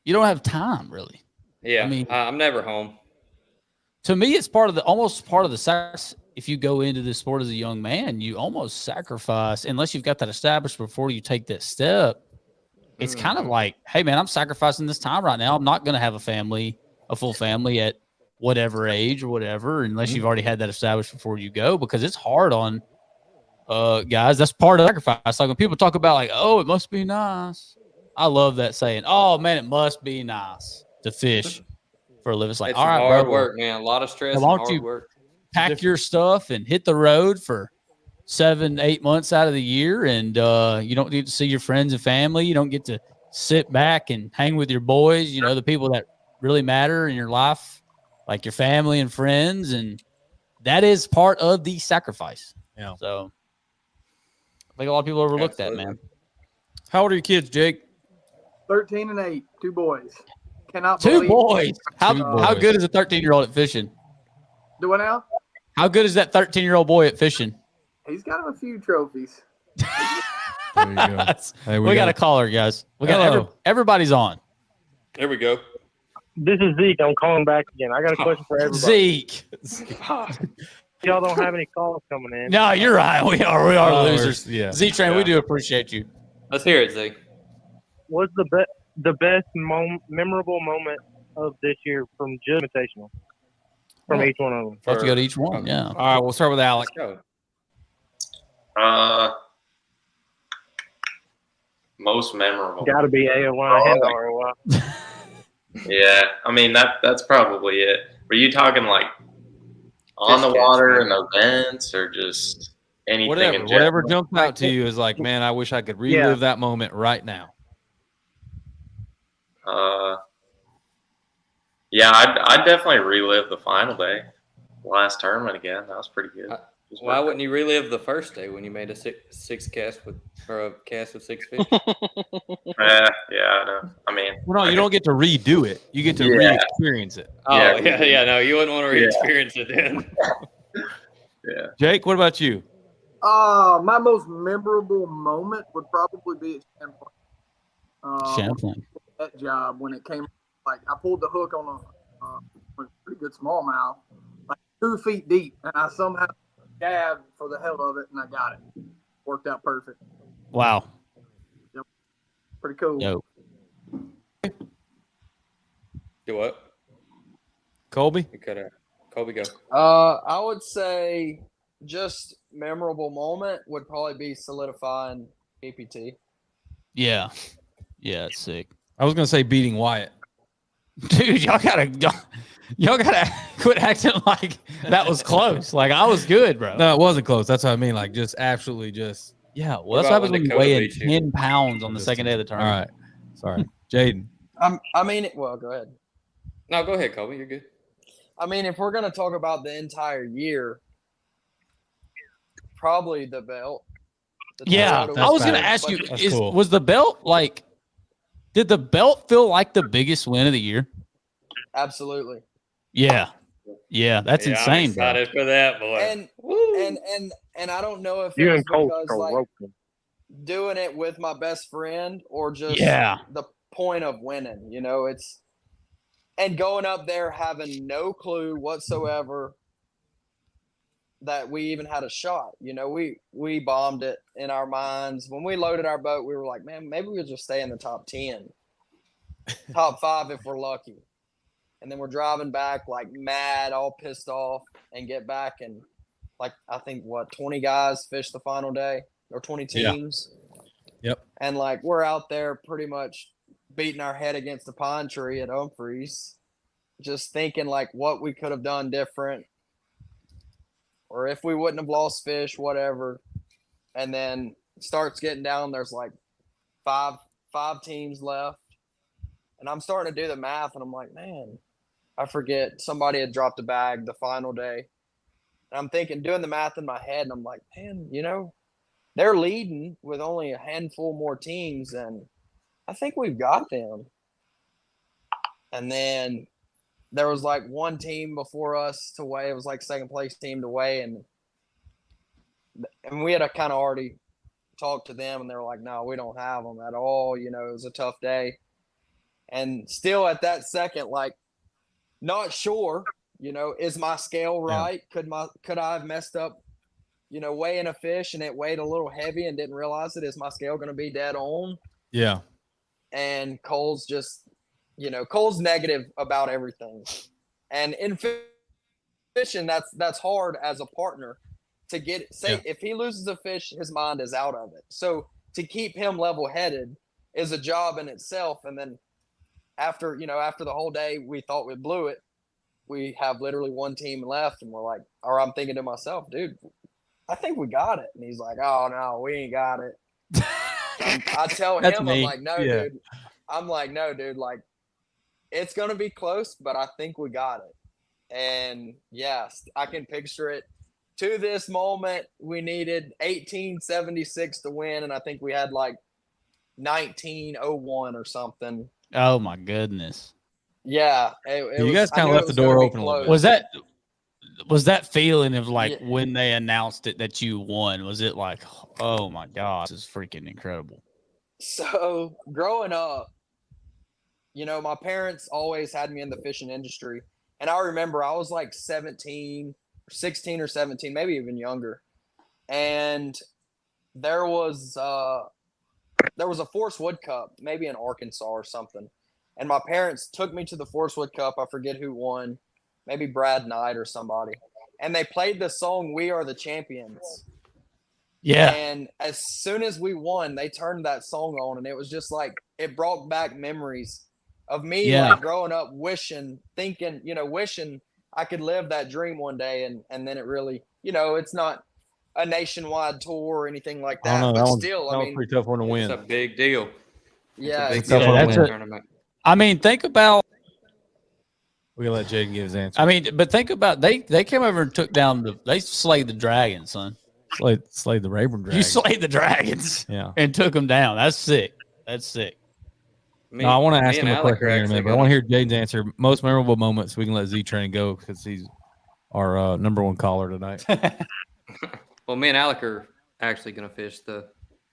You don't have time, really. Yeah, I mean, I'm never home. To me, it's almost part of the sacrifice. If you go into this sport as a young man, you almost sacrifice, unless you've got that established before you take that step. It's kind of like, hey, man, I'm sacrificing this time right now. I'm not going to have a full family at whatever age or whatever, unless you've already had that established before you go, because it's hard on guys. That's part of the sacrifice. Like when people talk about like, oh, it must be nice. I love that saying. Oh man, it must be nice to fish for a living. It's like, It's all right, hard bro, work, man. A lot of stress and why don't hard you work. pack your stuff and hit the road for 7-8 months out of the year, and you don't get to see your friends and family. You don't get to sit back and hang with your boys, you know, the people that really matter in your life, like your family and friends, and that is part of the sacrifice. Yeah. So I think a lot of people overlook that, man. How old are your kids, Jake? 13 and 8, 2 boys. Cannot Two believe boys. How boys. good is a 13-year-old at fishing? Do what now? How good is that 13-year-old boy at fishing? He's got him a few trophies. There you go. Hey, we got a caller, guys. We got everybody's on. There we go. This is Zeke. I'm calling back again. I got a question for everybody. Zeke. Y'all don't have any calls coming in. No, you're right. We are losers. Yeah. Z-Train, we do appreciate you. Let's hear it, Zeke. What's the best memorable moment of this year from Jim Invitational? From each one of them. Let's go to each one. Yeah. All right, we'll start with Alec. Let's go. Most memorable. Got to be AOY and ROY. Yeah, I mean that's probably it. Were you talking like on the water and events, or just anything? Whatever jumped out to you is like, man, I wish I could relive that moment right now. Yeah, I'd definitely relive the final day, last tournament again. That was pretty good. Why wouldn't you relive the first day when you made a cast with 6 fish? Yeah, I know. I mean, well, no, you don't get to redo it. You get to re-experience it. Oh, yeah. No, you wouldn't want to re-experience it then. Yeah. Jake, what about you? My most memorable moment would probably be at Champlain. That job when it came, like I pulled the hook on a pretty good smallmouth, like 2 feet deep, and I somehow jabbed for the hell of it, and I got it. Worked out perfect. Wow. Yep. Pretty cool. Yo. Do what? Colby? Colby, go. I would say just memorable moment would probably be solidifying BPT. Yeah. Yeah, it's sick. I was gonna say beating Wyatt. Dude, y'all gotta quit acting like that was close. Like I was good, bro. No, it wasn't close. That's what I mean. Like just absolutely just. Yeah, well, that's what happens when you weigh 10 pounds on the second day of the tournament. All right. Sorry. Jaden. Well, go ahead. No, go ahead, Colby. You're good. I mean, if we're gonna talk about the entire year, probably the belt. Yeah, I was gonna ask you: was the belt like? Did the belt feel like the biggest win of the year? Absolutely. Yeah, that's insane. I'm excited for that, boy. And I don't know if you it's and Colt because like doing it with my best friend or just the point of winning. You know, it's and going up there having no clue whatsoever that we even had a shot. You know, we bombed it in our minds. When we loaded our boat, we were like, man, maybe we'll just stay in the top 10, top 5 if we're lucky. And then we're driving back like mad, all pissed off, and get back and like I think 20 guys fished the final day or 20 teams. Yeah. Yep. And like we're out there pretty much beating our head against the pine tree at Humphreys, just thinking like what we could have done different. Or if we wouldn't have lost fish, whatever. And then it starts getting down. There's like five teams left. And I'm starting to do the math, and I'm like, man, I forget somebody had dropped a bag the final day. And I'm thinking, doing the math in my head, and I'm like, man, you know, they're leading with only a handful more teams, and I think we've got them. And then there was like one team before us to weigh. It was like second place team to weigh. And we had kind of already talked to them, and they were like, no, we don't have them at all. You know, it was a tough day. And still at that second, like not sure, you know, is my scale right? Yeah. Could I have messed up, you know, weighing a fish and it weighed a little heavy and didn't realize it? Is my scale going to be dead on? Yeah. And Cole's just, you know, Cole's negative about everything. And in fishing, that's hard as a partner to get if he loses a fish, his mind is out of it. So to keep him level-headed is a job in itself. And then after the whole day we thought we blew it, we have literally one team left, and we're like, or I'm thinking to myself, dude, I think we got it. And he's like, oh no, we ain't got it. I tell him, I'm like, no, dude. I'm like, no, dude, like it's going to be close, but I think we got it. And yes, I can picture it. To this moment, we needed 1876 to win, and I think we had like 1901 or something. Oh my goodness! Yeah, you guys kind of left the door open a little bit. Was that was that feeling of like when they announced it that you won? Was it like, oh my God, this is freaking incredible? So growing up, my parents always had me in the fishing industry. And I remember I was like 16 or 17, maybe even younger. And there was a Forest Wood Cup, maybe in Arkansas or something. And my parents took me to the Forest Wood Cup. I forget who won, maybe Brad Knight or somebody. And they played the song "We Are the Champions." Yeah. And as soon as we won, they turned that song on, and it was just like it brought back memories of me like growing up, wishing I could live that dream one day. And then it really, it's not a nationwide tour or anything like that. But still, that was pretty tough one to win. It's a big deal. Yeah, it's a big deal that's to win a tournament. I mean, think about. We'll let Jaden give his answer. I mean, but think about they came over and took down they slayed the dragons, son. Slayed the Rayburn Dragons. You slayed the dragons, and took them down. That's sick. That's sick. No, I want to ask him a question here in a minute, but I want to hear Jaden's answer. Most memorable moments. We can let Z-Train go because he's our number one caller tonight. Well, me and Alec are actually going to fish the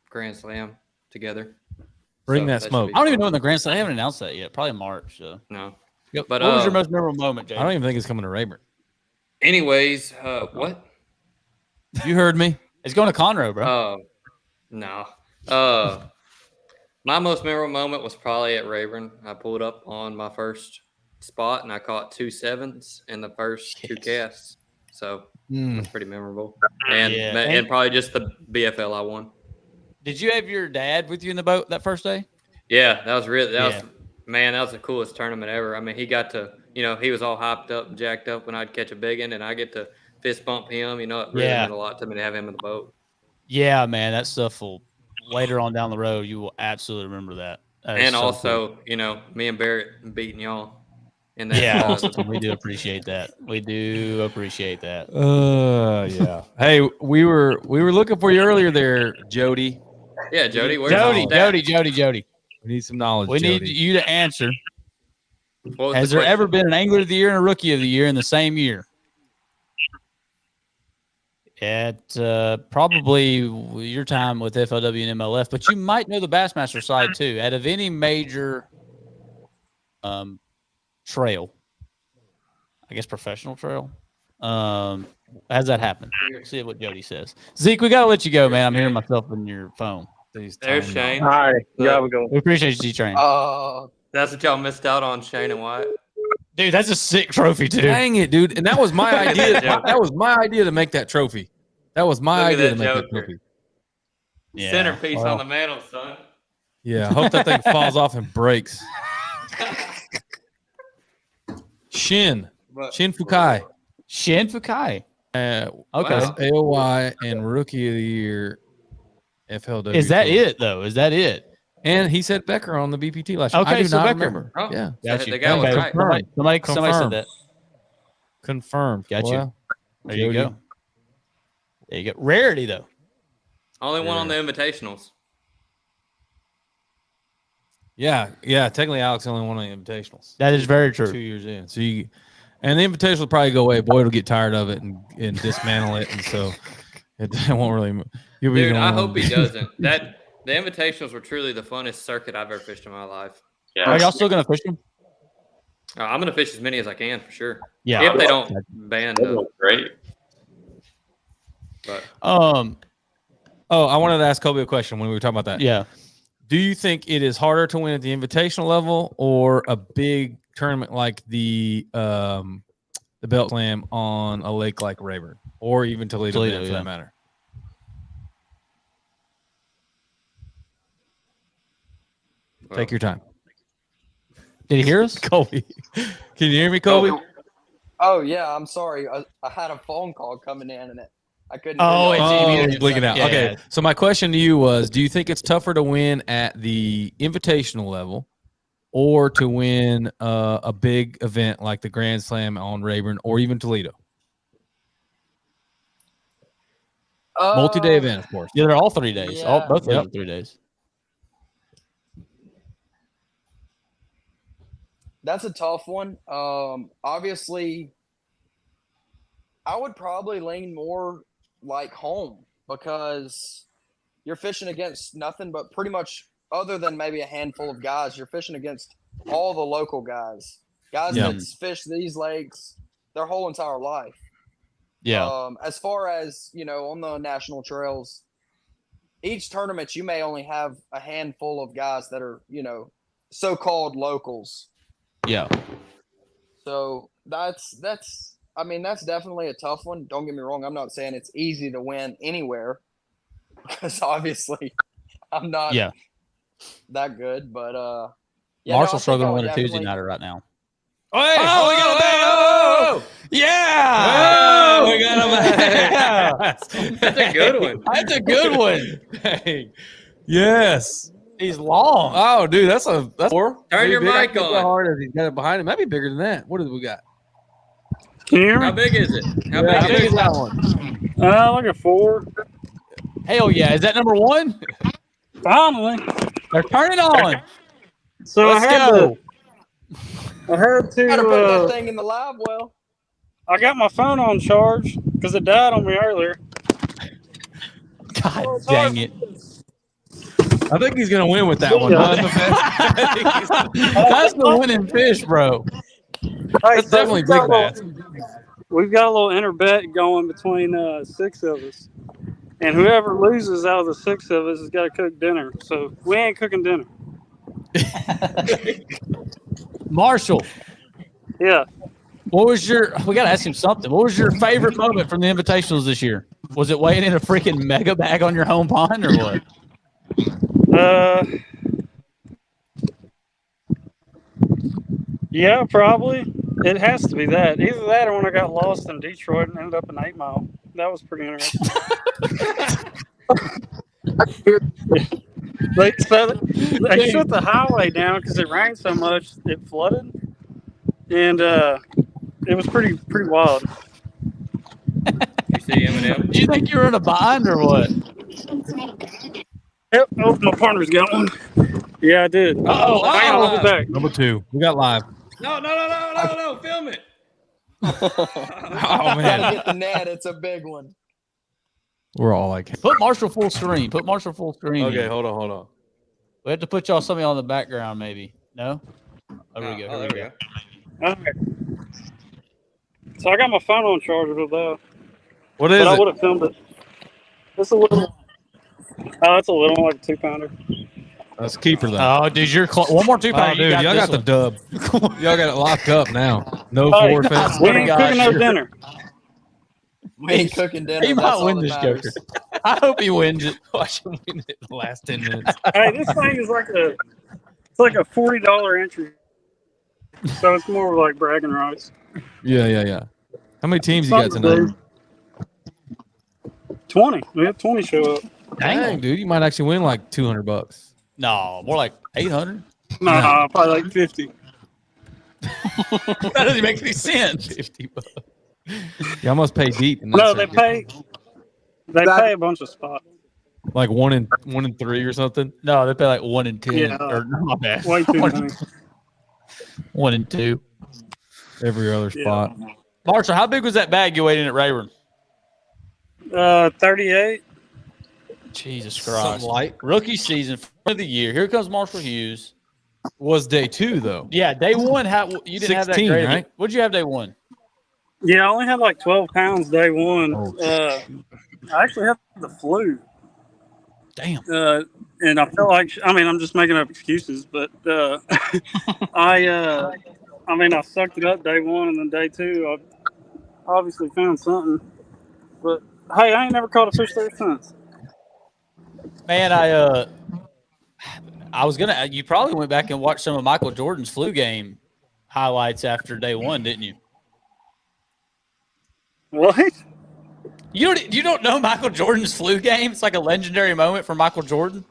Grand Slam together. Bring that smoke. I don't even know when the Grand Slam. They haven't announced that yet. Probably March. So. No. Yep. But what was your most memorable moment, Jaden? I don't even think it's coming to Rayburn. Anyways, what? You heard me. It's going to Conroe, bro. No. My most memorable moment was probably at Rayburn. I pulled up on my first spot and I caught 2 7s in the first 2 casts. So that's pretty memorable. And probably just the BFL I won. Did you have your dad with you in the boat that first day? Yeah, that was the coolest tournament ever. I mean, he got to, he was all hyped up and jacked up when I'd catch a big one, and I get to fist bump him. It really meant a lot to me to have him in the boat. Yeah, man, that stuff will later on down the road. You will absolutely remember that. And also, cool. Me and Barrett beating y'all in that. Yeah, we do appreciate that. We do appreciate that. Yeah. Hey, we were looking for you earlier there, Jody. Yeah, Jody. Jody. We need some knowledge. We Jody. need you to answer. Has there ever been an Angler of the Year and a Rookie of the Year in the same year? At probably your time with FLW and MLF, but you might know the Bassmaster side too. Out of any major trail, I guess professional trail, has that happened? See what Jody says. Zeke, we gotta let you go, man. I'm hearing myself in your phone. There's Shane. Hi, yeah, we go. We appreciate you, G-Train. That's what y'all missed out on, Shane and Wyatt. Dude, that's a sick trophy, too. Dang it, dude! And that was my idea. That was my idea to make that trophy. That was my idea to make that trophy. Yeah. Centerpiece on the mantle, son. Yeah, I hope that thing falls off and breaks. Shin Fukai. Shin Fukai. Okay. AOY and Rookie of the Year. FLW. Is that it though? Is that it? And he said Becker on the BPT last year. Okay, I do so not Becker. remember. Oh, yeah, got you. Guy was right. Somebody said that. Confirmed. Got you. There you go. There you go. Rarity though. Only one on the invitationals. Yeah. Technically, Alex only won on the invitationals. That is very true. 2 years in, so and the invitational will probably go away. Boyd will get tired of it and dismantle it, and so it won't really. Dude, I hope he doesn't. The invitationals were truly the funnest circuit I've ever fished in my life. Yeah. Are y'all still gonna fish them? I'm gonna fish as many as I can for sure. Yeah, if they don't ban them. Great. But I wanted to ask Colby a question when we were talking about that. Yeah. Do you think it is harder to win at the invitational level or a big tournament like the Belt Slam on a lake like Rayburn or even Toledo for that matter? Well, take your time. Did he hear us? Colby. Can you hear me, Colby? Oh, yeah. I'm sorry. I had a phone call coming in and I couldn't. It's blinking out. Yeah, okay. Yeah. So my question to you was, do you think it's tougher to win at the invitational level or to win a big event like the Grand Slam on Rayburn or even Toledo? Multi-day event, of course. Yeah, they're all 3 days. Yeah. Both of them 3 days. That's a tough one. Obviously, I would probably lean more like home because you're fishing against nothing but pretty much other than maybe a handful of guys. You're fishing against all the local guys that's fished these lakes their whole entire life. Yeah. As far as, on the national trails, each tournament, you may only have a handful of guys that are, so-called locals. Yeah. So that's definitely a tough one. Don't get me wrong. I'm not saying it's easy to win anywhere because obviously I'm not that good, but Marshall's struggling to win a Tuesday nighter right now. Oh, hey. We got a bag. Oh! Yeah. Oh, we got a bag. That's a good one. That's a good one. Hey. Yes. He's long. Oh, dude, that's four. Turn your mic How on. hard is he got it behind him? Maybe bigger than that. What do we got? Can you hear me? How big is it? How How big big is is it? that one? Like a 4. Hell yeah. Is that number 1? Finally. They're turning on. So Let's I had go. to gotta put that thing in the live well. I got my phone on charge because it died on me earlier. God dang it. I think he's gonna win with that one. Huh? That's the winning fish, bro. That's definitely big bass. We've got a little inner bet going between 6 of us. And whoever loses out of the 6 of us has got to cook dinner. So we ain't cooking dinner. Marshall. Yeah. We got to ask him something. What was your favorite moment from the invitationals this year? Was it weighing in a freaking mega bag on your home pond or what? Yeah, probably. It has to be that. Either that or when I got lost in Detroit and ended up in 8 Mile. That was pretty interesting. They shut the highway down because it rained so much it flooded, and it was pretty wild. You see Eminem? Do you think you were in a bind or what? Yep. Oh, my partner's got one. Yeah, I did. Hang on, I'll be back. Number 2. We got live. No, film it. Oh man. Gotta get the net. It's a big one. We're all like, Put Marshall full screen. okay, hold on. We have to put y'all something on the background, maybe. No? Oh, here we go. There we go. Okay. So I got my phone on charge with that. What is But I it? would have filmed it. It's a little. Oh, it's a little one, like a 2-pounder. That's a keeper then. Oh, dude, you're one more 2-pounder. Oh, dude, y'all got the dub. Y'all got it locked up now. No Hey, forward fence. we ain't cooking no dinner. We ain't cooking dinner. He That's might all win that this matters. joker. I hope he wins it. Watch him win it in the last 10 minutes. Hey, this thing is like a $40 entry. So it's more like bragging rights. Yeah. How many teams you got tonight? 20. We have 20 show up. Dang, dude, you might actually win like $200. No, more like 800. No, probably like 50. That doesn't make any sense. $50. Y'all must pay deep. In that No, they circuit. pay a bunch of spots. Like 1 in 3 or something. No, they pay like 1 in 10. Yeah. Or my bad. Way too many. 1 in 2. Every other spot. Marshall, how big was that bag you weighed in at Rayburn? 38. Jesus Christ. Something light. Rookie season of the year. Here comes Marshall Hughes. Was day 2 though? Yeah, day 1. You didn't have that 16, grade, right? What'd you have day 1? Yeah, I only had like 12 pounds day 1. Oh, I actually had the flu. Damn. And I felt like, I'm just making up excuses, but I sucked it up day 1, and then day 2, I obviously found something. But hey, I ain't never caught a fish there since. Man, I was gonna. You probably went back and watched some of Michael Jordan's flu game highlights after day 1, didn't you? What? You don't know Michael Jordan's flu game? It's like a legendary moment for Michael Jordan.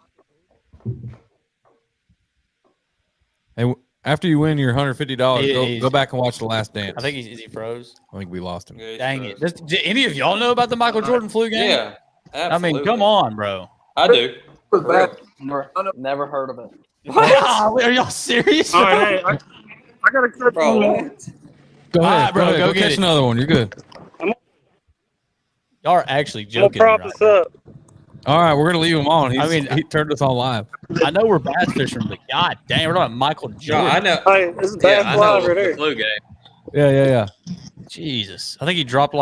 Hey, after you win your $150, go back and watch The Last Dance. I think he froze. I think we lost him. Yeah, Dang it! Did any of y'all know about the Michael Jordan flu game? Yeah, absolutely. Come on, bro. I do. Never heard of it. Wow, are y'all serious? All right, hey, I got to catch Bro, one more. what? Go All ahead, right, bro, Go go get catch it. another one. You're good. Y'all are actually I'm joking. gonna prop Right this up. All right, we're gonna leave him on. He turned us on live. I know we're bass fishermen, but god damn, we're talking Michael No, Jordan. I know. Hey, this is Yeah, Bass I Live know right the here. flu game. Yeah. Jesus, I think he dropped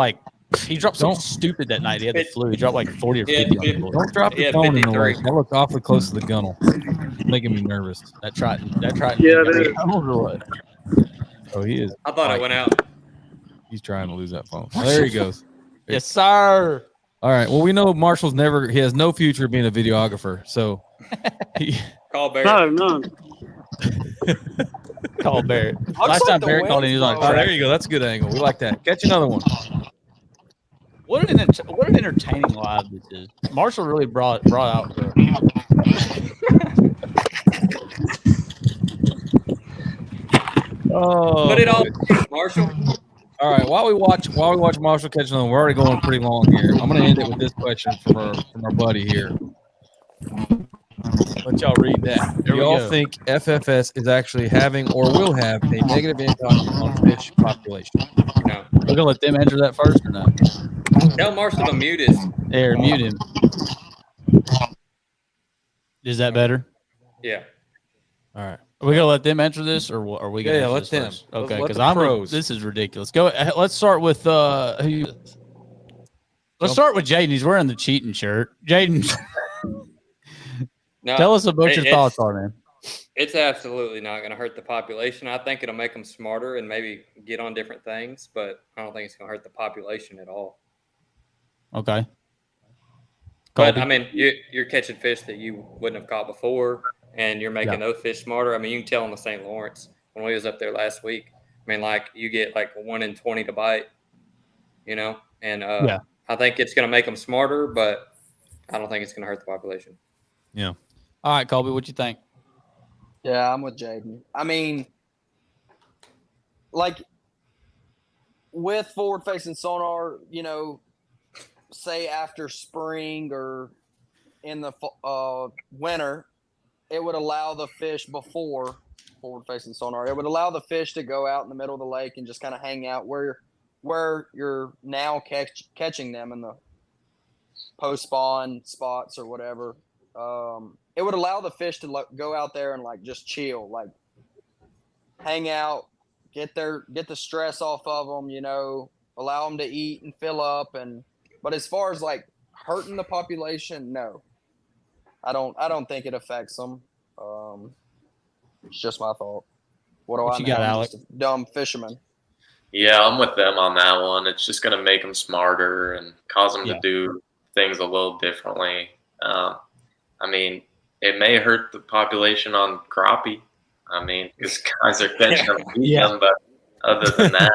something stupid that night. He had the flu. He dropped like 40 or 50 on the board. Don't drop your Yeah, phone in the 53. lake. That looks awfully close to the gunnel. It's making me nervous. That Triton. Yeah, it is. Or what? Oh, he is. I thought it went out. He's trying to lose that phone. Oh, there he goes. Yes, sir. All right. Well, we know Marshall's he has no future being a videographer. So Call Barrett. No, none. Call Barrett. Looks Last like time the Barrett called in, he was on wind's oh, track. there you go. That's a good angle. We like that. Catch another one. What an entertaining live this is. Marshall really brought out the. Oh, Put it on, Marshall. all right. While we watch Marshall catch another one, we're already going pretty long here. I'm going to end it with this question from our buddy here. Let y'all read that. Do y'all think FFS is actually having or will have a negative impact on fish population? No. We're gonna let them answer that first or not? Tell Marshall to mute us. There, mute him. Is that better? Yeah. All right. Are we gonna let them answer this, or are we gonna? Yeah, answer let this them. first? Okay, Let because the pros. This is ridiculous. Go. Let's start with Let's start with Jaden. He's wearing the cheating shirt. Jaden, No, tell us what your thoughts are, man. It's absolutely not going to hurt the population. I think it'll make them smarter and maybe get on different things, but I don't think it's going to hurt the population at all. Okay. But Colby? I mean, you're catching fish that you wouldn't have caught before, and you're making those fish smarter. I mean, you can tell in the St. Lawrence when we was up there last week. I mean, like you get like 1 in 20 to bite, you know, and I think it's going to make them smarter, but I don't think it's going to hurt the population. Yeah. All right, Colby, what you think? Yeah, I'm with Jaden. I mean, like with forward-facing sonar, you know, say after spring or in the winter, it would allow the fish before forward-facing sonar. It would allow the fish to go out in the middle of the lake and just kind of hang out where you're now catching them in the post-spawn spots or whatever. It would allow the fish to go out there and like just chill, like hang out, get the stress off of them, you know, allow them to eat and fill up. But as far as like hurting the population, no, I don't think it affects them. It's just my thought. What you got, Alec? Just a dumb fisherman. Yeah, I'm with them on that one. It's just going to make them smarter and cause them to do things a little differently. I mean, it may hurt the population on crappie. I mean, because guys are catching them, them, but other than that,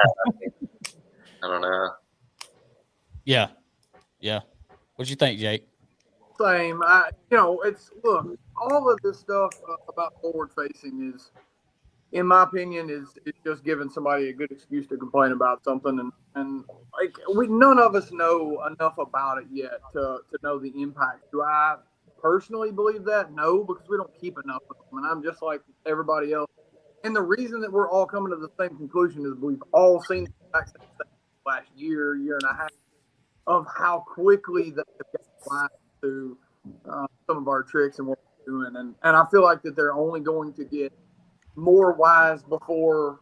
I don't know. Yeah. What you think, Jake? Same. Look, all of this stuff about forward facing is, in my opinion, it's just giving somebody a good excuse to complain about something, and like none of us know enough about it yet to know the impact. Do I personally believe that? No, because we don't keep enough of them, and I'm just like everybody else. And the reason that we're all coming to the same conclusion is we've all seen the exact same thing last year and a half of how quickly they have gotten to some of our tricks and what we're doing, and I feel like that they're only going to get more wise before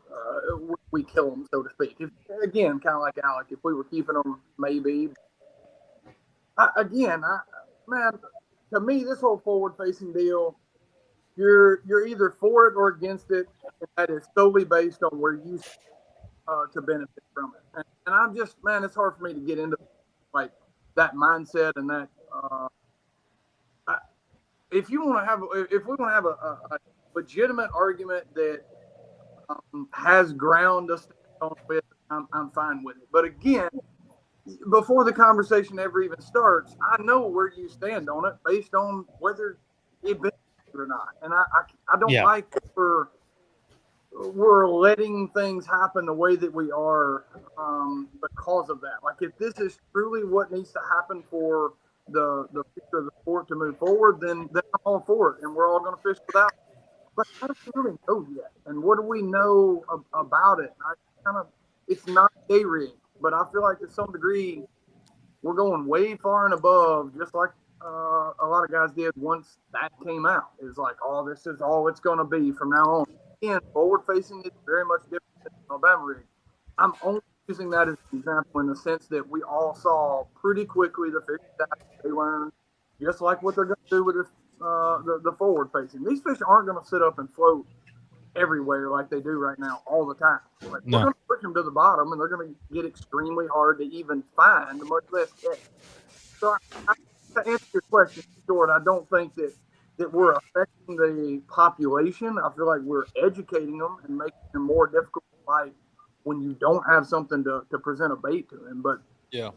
we kill them, so to speak. Again, kind of like Alec, if we were keeping them, maybe. Man, to me, this whole forward-facing deal, you're either for it or against it. And that is solely based on where you to benefit from it. And I'm just, man, it's hard for me to get into like that mindset and that. If we want to have a legitimate argument that has ground to stand on with, I'm fine with it. But again, before the conversation ever even starts, I know where you stand on it based on whether it benefits or not. And I don't like that we're letting things happen the way that we are because of that. Like if this is truly what needs to happen for the future of the sport to move forward, then I'm all for it, and we're all going to fish without it. But how do we really know yet? And what do we know about it? It's not day rigged, but I feel like to some degree, we're going way far and above, just like a lot of guys did once that came out. It's like, oh, this is all it's going to be from now on. Again, forward facing is very much different than Alabama rig. I'm only using that as an example in the sense that we all saw pretty quickly the fish that they learned, just like what they're going to do with this, the forward facing. These fish aren't going to sit up and float everywhere like they do right now all the time. Like, we're going to push them to the bottom, and they're going to get extremely hard to even find, much less catch. So, to answer your question, short, I don't think that we're affecting the population. I feel like we're educating them and making them more difficult to fight when you don't have something to present a bait to them. But yeah,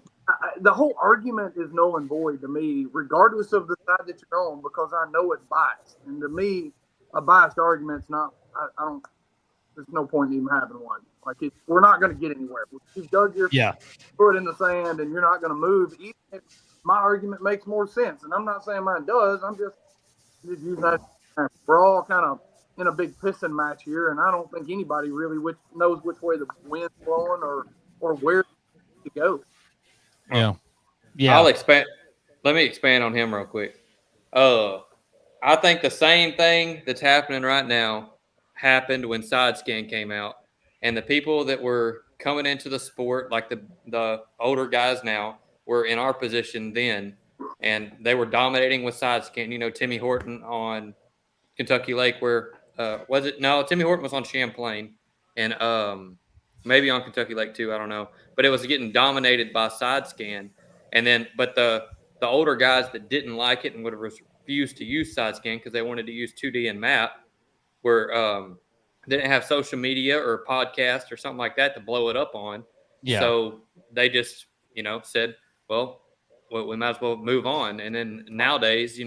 the whole argument is null and void to me, regardless of the side that you're on, because I know it's biased. And to me, a biased argument's not. I don't. There's no point in even having one. Like, we're not going to get anywhere. You've dug your foot in the sand, and you're not going to move. Even if my argument makes more sense, and I'm not saying mine does. I'm just using that. We're all kind of in a big pissing match here, and I don't think anybody really knows which way the wind's blowing or where to go. Yeah. I'll expand. Let me expand on him real quick. I think the same thing that's happening right now happened when side scan came out, and the people that were coming into the sport, like the older guys now, were in our position then, and they were dominating with side scan. You know, Timmy Horton on Kentucky Lake, where was it? No, Timmy Horton was on Champlain, and maybe on Kentucky Lake too. I don't know, but it was getting dominated by side scan, and then but the older guys that didn't like it and would have refused to use side scan because they wanted to use 2D and map were didn't have social media or podcast or something like that to blow it up on. Yeah. So they just, said, well, we might as well move on. And then nowadays,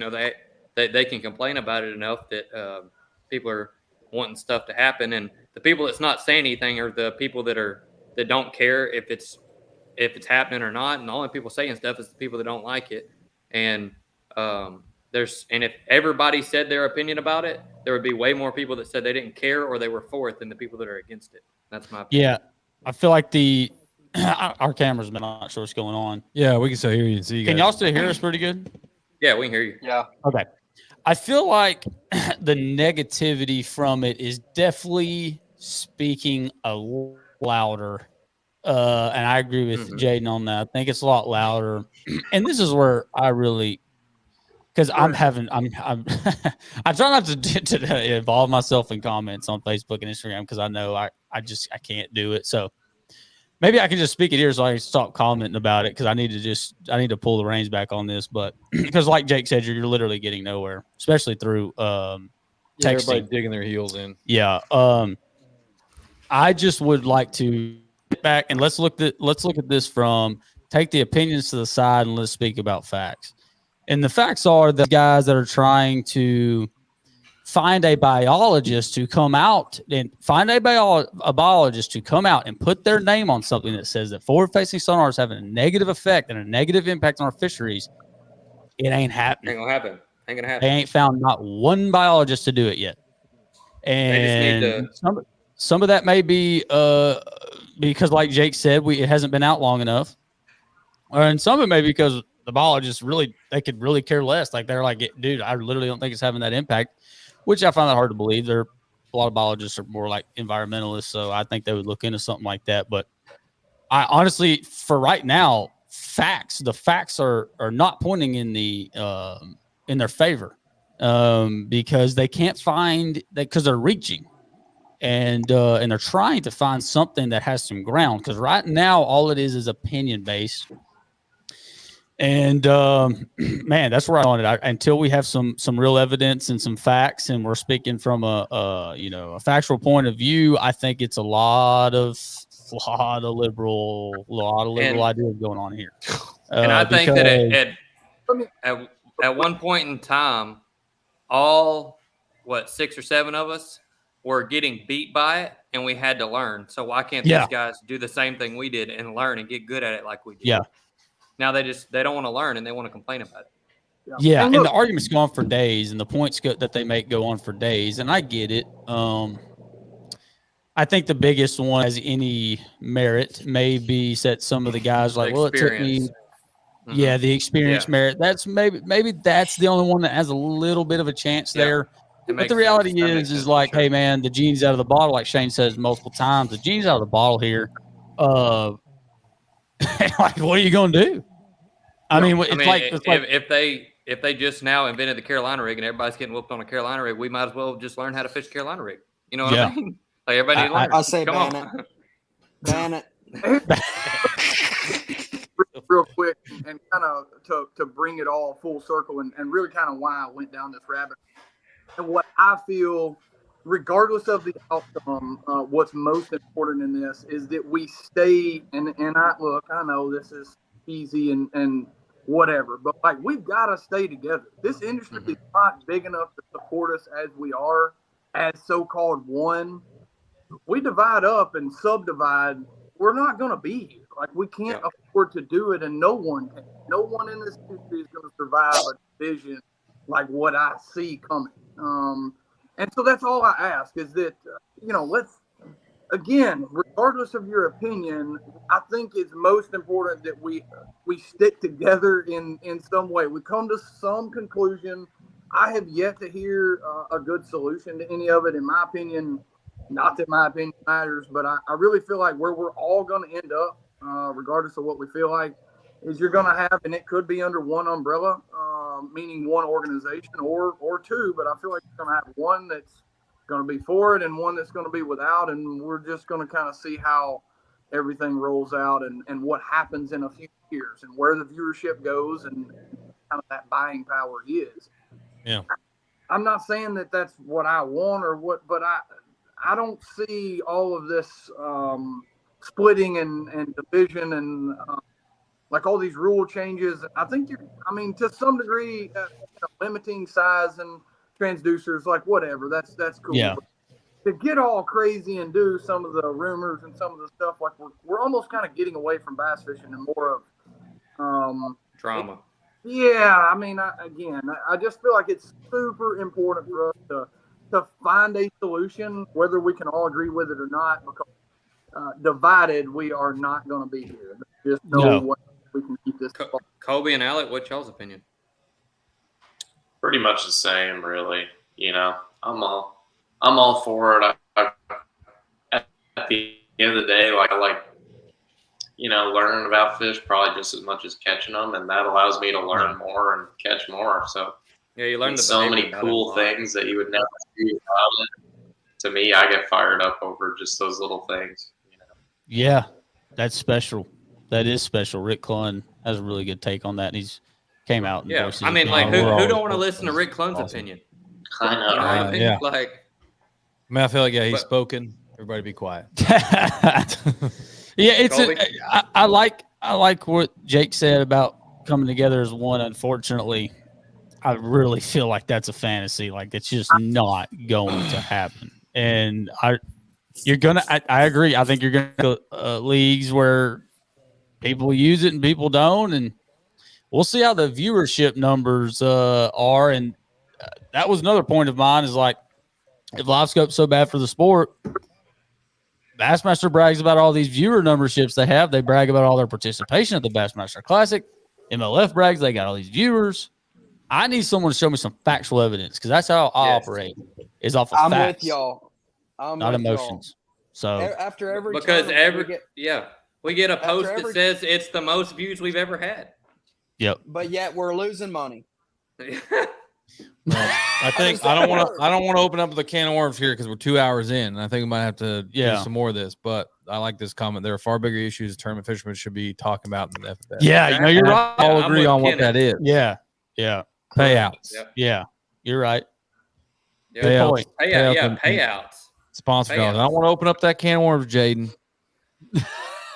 they can complain about it enough that people are wanting stuff to happen. And the people that's not saying anything are the people that don't care if it's happening or not. And the only people saying stuff is the people that don't like it. And if everybody said their opinion about it, there would be way more people that said they didn't care or they were for it than the people that are against it. That's my opinion. Yeah, I feel like our camera's been not sure what's going on. Yeah, we can still hear you and see you. Can y'all still hear us pretty good? Yeah, we can hear you. Yeah. Okay. I feel like the negativity from it is definitely speaking a louder. And I agree with Jaden on that. I think it's a lot louder. And this is where I really, because I try not to involve myself in comments on Facebook and Instagram because I know I can't do it. So maybe I can just speak it here so I can stop commenting about it because I need to pull the reins back on this. But because like Jake said, you're literally getting nowhere, especially through texting. Everybody digging their heels in. Yeah. I just would like to get back and let's look at this from take the opinions to the side and let's speak about facts. And the facts are the guys that are trying to find a biologist to come out and biologist to come out and put their name on something that says that forward-facing sonar is having a negative effect and a negative impact on our fisheries. It ain't happening. Ain't gonna happen. Ain't gonna happen. They ain't found not one biologist to do it yet. And some of that may be because, like Jake said, it hasn't been out long enough, and some of it may be because the biologists they could really care less. Like they're like, dude, I literally don't think it's having that impact, which I find that hard to believe. A lot of biologists are more like environmentalists, so I think they would look into something like that. But I honestly, for right now, the facts are not pointing in their favor because they can't find that because they're reaching and they're trying to find something that has some ground. Because right now, all it is opinion based. And man, that's where I want it. Until we have some real evidence and some facts, and we're speaking from a factual point of view, I think it's a lot of liberal ideas going on here. And I think that at one point in time, all 6 or 7 of us were getting beat by it, and we had to learn. So why can't these guys do the same thing we did and learn and get good at it like we did? Yeah. Now they don't want to learn and they want to complain about it. Yeah, and the arguments go on for days, and the points that they make go on for days, and I get it. I think the biggest one has any merit may be that some of the guys like, well, it took me Yeah, the experience merit. That's maybe that's the only one that has a little bit of a chance there. But the reality is like, hey man, the genie's out of the bottle, like Shane says multiple times. The genie's out of the bottle here. Like, what are you gonna do? If they just now invented the Carolina rig and everybody's getting whooped on a Carolina rig, we might as well just learn how to fish a Carolina rig. You know what I mean? Like everybody needs to learn. I say Come ban on. it. Ban it. Real quick, and kind of to bring it all full circle, and really kind of why I went down this rabbit. And what I feel, regardless of the outcome, what's most important in this is that we stay. And I know this is easy and whatever, but like we've got to stay together. This industry is not big enough to support us as we are, as so-called one. We divide up and subdivide. We're not going to be here. Like we can't afford to do it, and no one can. No one in this industry is going to survive a division like what I see coming. And so that's all I ask is that, let's, again, regardless of your opinion, I think it's most important that we stick together in some way. We come to some conclusion. I have yet to hear a good solution to any of it, in my opinion. Not that my opinion matters, but I really feel like where we're all going to end up, regardless of what we feel like, is you're going to have, and it could be under one umbrella, meaning one organization or two, but I feel like you're going to have one that's going to be for it and one that's going to be without, and we're just going to kind of see how everything rolls out and what happens in a few years and where the viewership goes and kind of that buying power is. Yeah. I'm not saying that that's what I want or what, but I don't see all of this splitting and division and like all these rule changes. I think to some degree, limiting size and transducers, like whatever, that's cool. Yeah. But to get all crazy and do some of the rumors and some of the stuff, like we're almost kind of getting away from bass fishing and more of drama. Yeah, I just feel like it's super important for us to find a solution, whether we can all agree with it or not, because divided, we are not going to be here. There's just no way we can keep this. Colby and Alec, what's y'all's opinion? Pretty much the same, really. I'm all for it. At the end of the day, like I like, learning about fish probably just as much as catching them, and that allows me to learn more and catch more. So you learn so many cool things that you would never see about it. To me, I get fired up over just those little things. Yeah, that's special. That is special. Rick Clunn has a really good take on that. And he's came out. And who don't want to listen to Rick Clunn's opinion? I know, right? Yeah. I feel like he's spoken. Everybody be quiet. Yeah, I like what Jake said about coming together as one. Unfortunately, I really feel like that's a fantasy. Like it's just not going to happen. And I agree. I think you're going to leagues where people use it and people don't, and we'll see how the viewership numbers are. And that was another point of mine is like, if LiveScope's so bad for the sport, Bassmaster brags about all these viewer numberships they have. They brag about all their participation at the Bassmaster Classic. MLF brags they got all these viewers. I need someone to show me some factual evidence because that's how I operate. Is off of facts. I'm with y'all. Not emotions. So after every because we get a post that says it's the most views we've ever had. Yep. But yet we're losing money. I think I don't want to open up the can of worms here because we're 2 hours in. And I think we might have to do some more of this. But I like this comment. There are far bigger issues tournament fishermen should be talking about than the FFS. Yeah, you're right. I'll agree on what that is. Yeah. Payouts. Yep. Yeah, you're right. Payouts. Payouts. Sponsor dollars. I don't want to open up that can of worms, Jaden.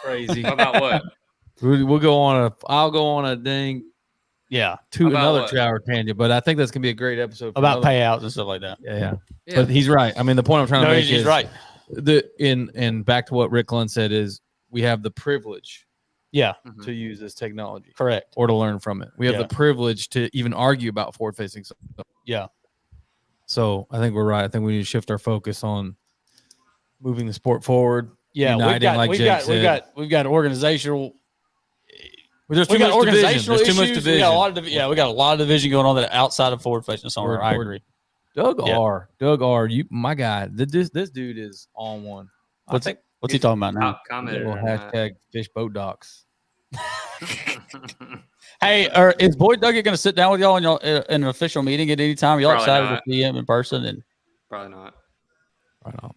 Crazy. About what? I'll go on a dang. Yeah, another 2 hour tangent, but I think that's gonna be a great episode about payouts and stuff like that. Yeah. But he's right. I mean, the point I'm trying to make is right. And back to what Rick Lund said is we have the privilege, to use this technology, correct, or to learn from it. We have the privilege to even argue about forward facing stuff. Yeah. So I think we're right. I think we need to shift our focus on moving the sport forward. Yeah, uniting, we've got organizational There's We too got much division. organizational There's too much issues. division. We got a lot of we got a lot of division going on that outside of forward facing owner. I agree. Doug R, you my guy. This dude is on one. What's he talking about now? Commented on hashtag fish boat docks. Hey, is Boyd Duggett going to sit down with y'all in an official meeting at any time? Y'all Probably excited not. to see him in person? And Probably not. Right on.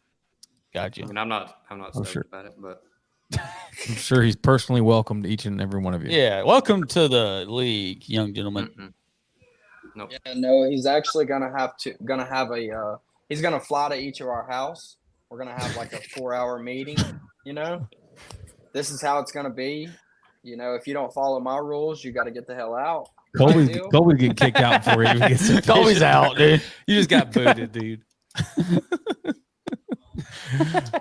Got you. I mean, I'm not stoked sure. about it, but I'm sure he's personally welcomed each and every one of you. Yeah, welcome to the league, young gentleman. Nope. Yeah, no, he's actually gonna have he's gonna fly to each of our house. We're gonna have like a 4-hour meeting. You know, this is how it's gonna be. You know, if you don't follow my rules, you got to get the hell out. Colby's getting kicked out before he even gets Colby's out, dude. You just got booted, dude.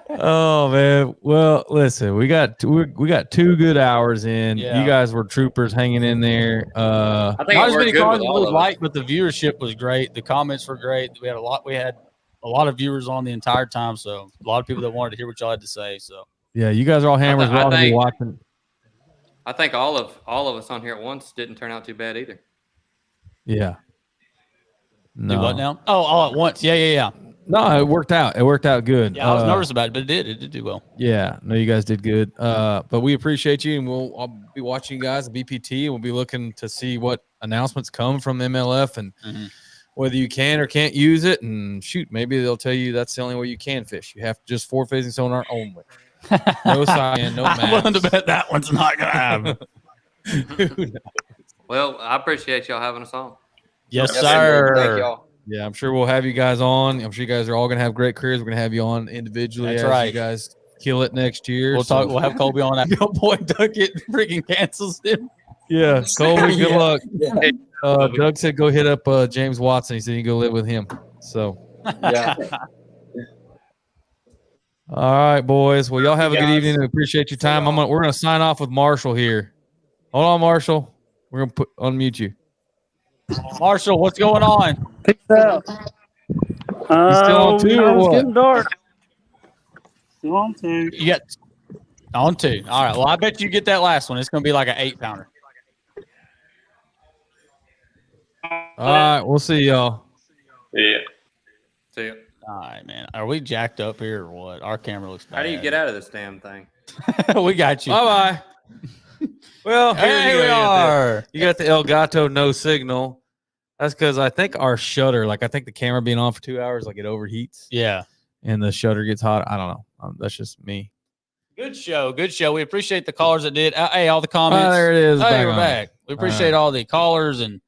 Oh man. Well, listen, we got 2 good hours in. Yeah. You guys were troopers hanging in there. I think Not it as worked many good cars with as all we of like, us. but the viewership was great. The comments were great. We had a lot of viewers on the entire time, so a lot of people that wanted to hear what y'all had to say. So Yeah, you guys are all hammers. We're all gonna be watching. I think all of us on here at once didn't turn out too bad either. Yeah. do what now? Oh, all at once. Yeah. No, it worked out. It worked out good. Yeah, I was nervous about it, but it did do well. Yeah, no, you guys did good. But we appreciate you, and I'll be watching you guys at BPT, and we'll be looking to see what announcements come from MLF and whether you can or can't use it. And shoot, maybe they'll tell you that's the only way you can fish. You have to just forward facing sonar only. No cyan, no maps. I'm willing to bet that one's not gonna happen. Well, I appreciate y'all having us on. Yes, Yes, sir. Thank y'all. Yeah, I'm sure we'll have you guys on. I'm sure you guys are all going to have great careers. We're going to have you on individually. That's as right. You guys kill it next year. We'll talk. We'll have Colby on that. Boy, Duggett freaking cancels him. Yeah, Colby, good luck. Yeah. Doug said go hit up James Watson. He said you can go live with him. So, Yeah. all right, boys. Well, y'all have a good guys. evening. We appreciate your time. We're going to sign off with Marshall here. Hold on, Marshall. We're going to unmute you. Marshall, what's going on? Peace out. still on 2 or It's what? getting dark. Still on 2. You got on 2. All right. Well, I bet you get that last one. It's going to be like an 8-pounder. All right, we'll see y'all. Yeah. See ya. All right, man. Are we jacked up here or what? Our camera looks bad. How do you get out of this damn thing? We got you. Bye-bye. Well, Here we are. You got the El Gato no signal. That's because I think our shutter, I think the camera being on for 2 hours, it overheats Yeah. and the shutter gets hot. I don't know. That's just me. Good show. Good show. We appreciate the callers that did. Hey, all the comments. There it is. Hey, we're on. back. We appreciate all the callers and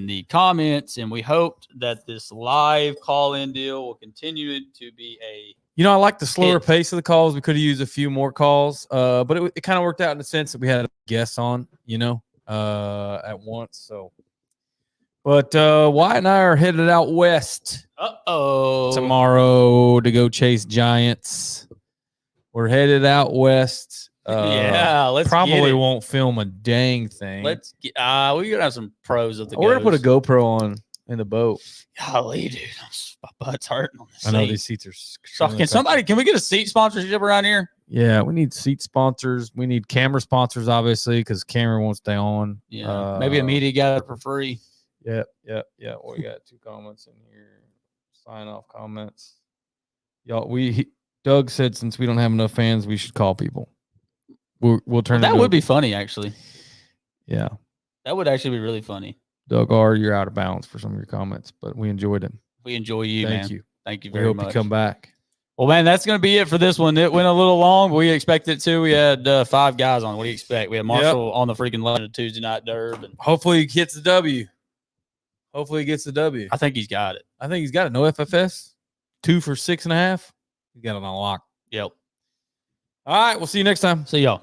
the comments, and we hope that this live call-in deal will continue to be a I like the slower pace of the calls. We could have used a few more calls, but it kind of worked out in the sense that we had guests on, at once. So, but Wyatt and I are headed out west tomorrow to go chase giants. We're headed out west. Yeah, let's probably get it. won't film a dang thing. Let's get. We're gonna have some pros of the. We're gonna put a GoPro on in the boat. Golly, dude, my butt's hurting on this. I know these seats are. So can we get a seat sponsorship around here? Yeah, we need seat sponsors. We need camera sponsors, obviously, because camera won't stay on. Yeah, maybe a media guy for free. Yep. Well, we got 2 comments in here. Sign off comments. Y'all, Doug said since we don't have enough fans, we should call people. We'll turn. That would be funny, actually. Yeah, that would actually be really funny. Doug R, you're out of bounds for some of your comments, but we enjoyed them. We enjoy you, Thank man. you. Thank you We very hope much. you come back. Well, man, that's going to be it for this one. It went a little long, but we expected to. We had 5 guys on. What do you expect? We had Marshall on the freaking line Tuesday night derb. And hopefully he gets the W. Hopefully he gets the W. I think he's got it. I think he's got it. No FFS. 2 for 6.5. He's got it on lock. Yep. All right. We'll see you next time. See y'all.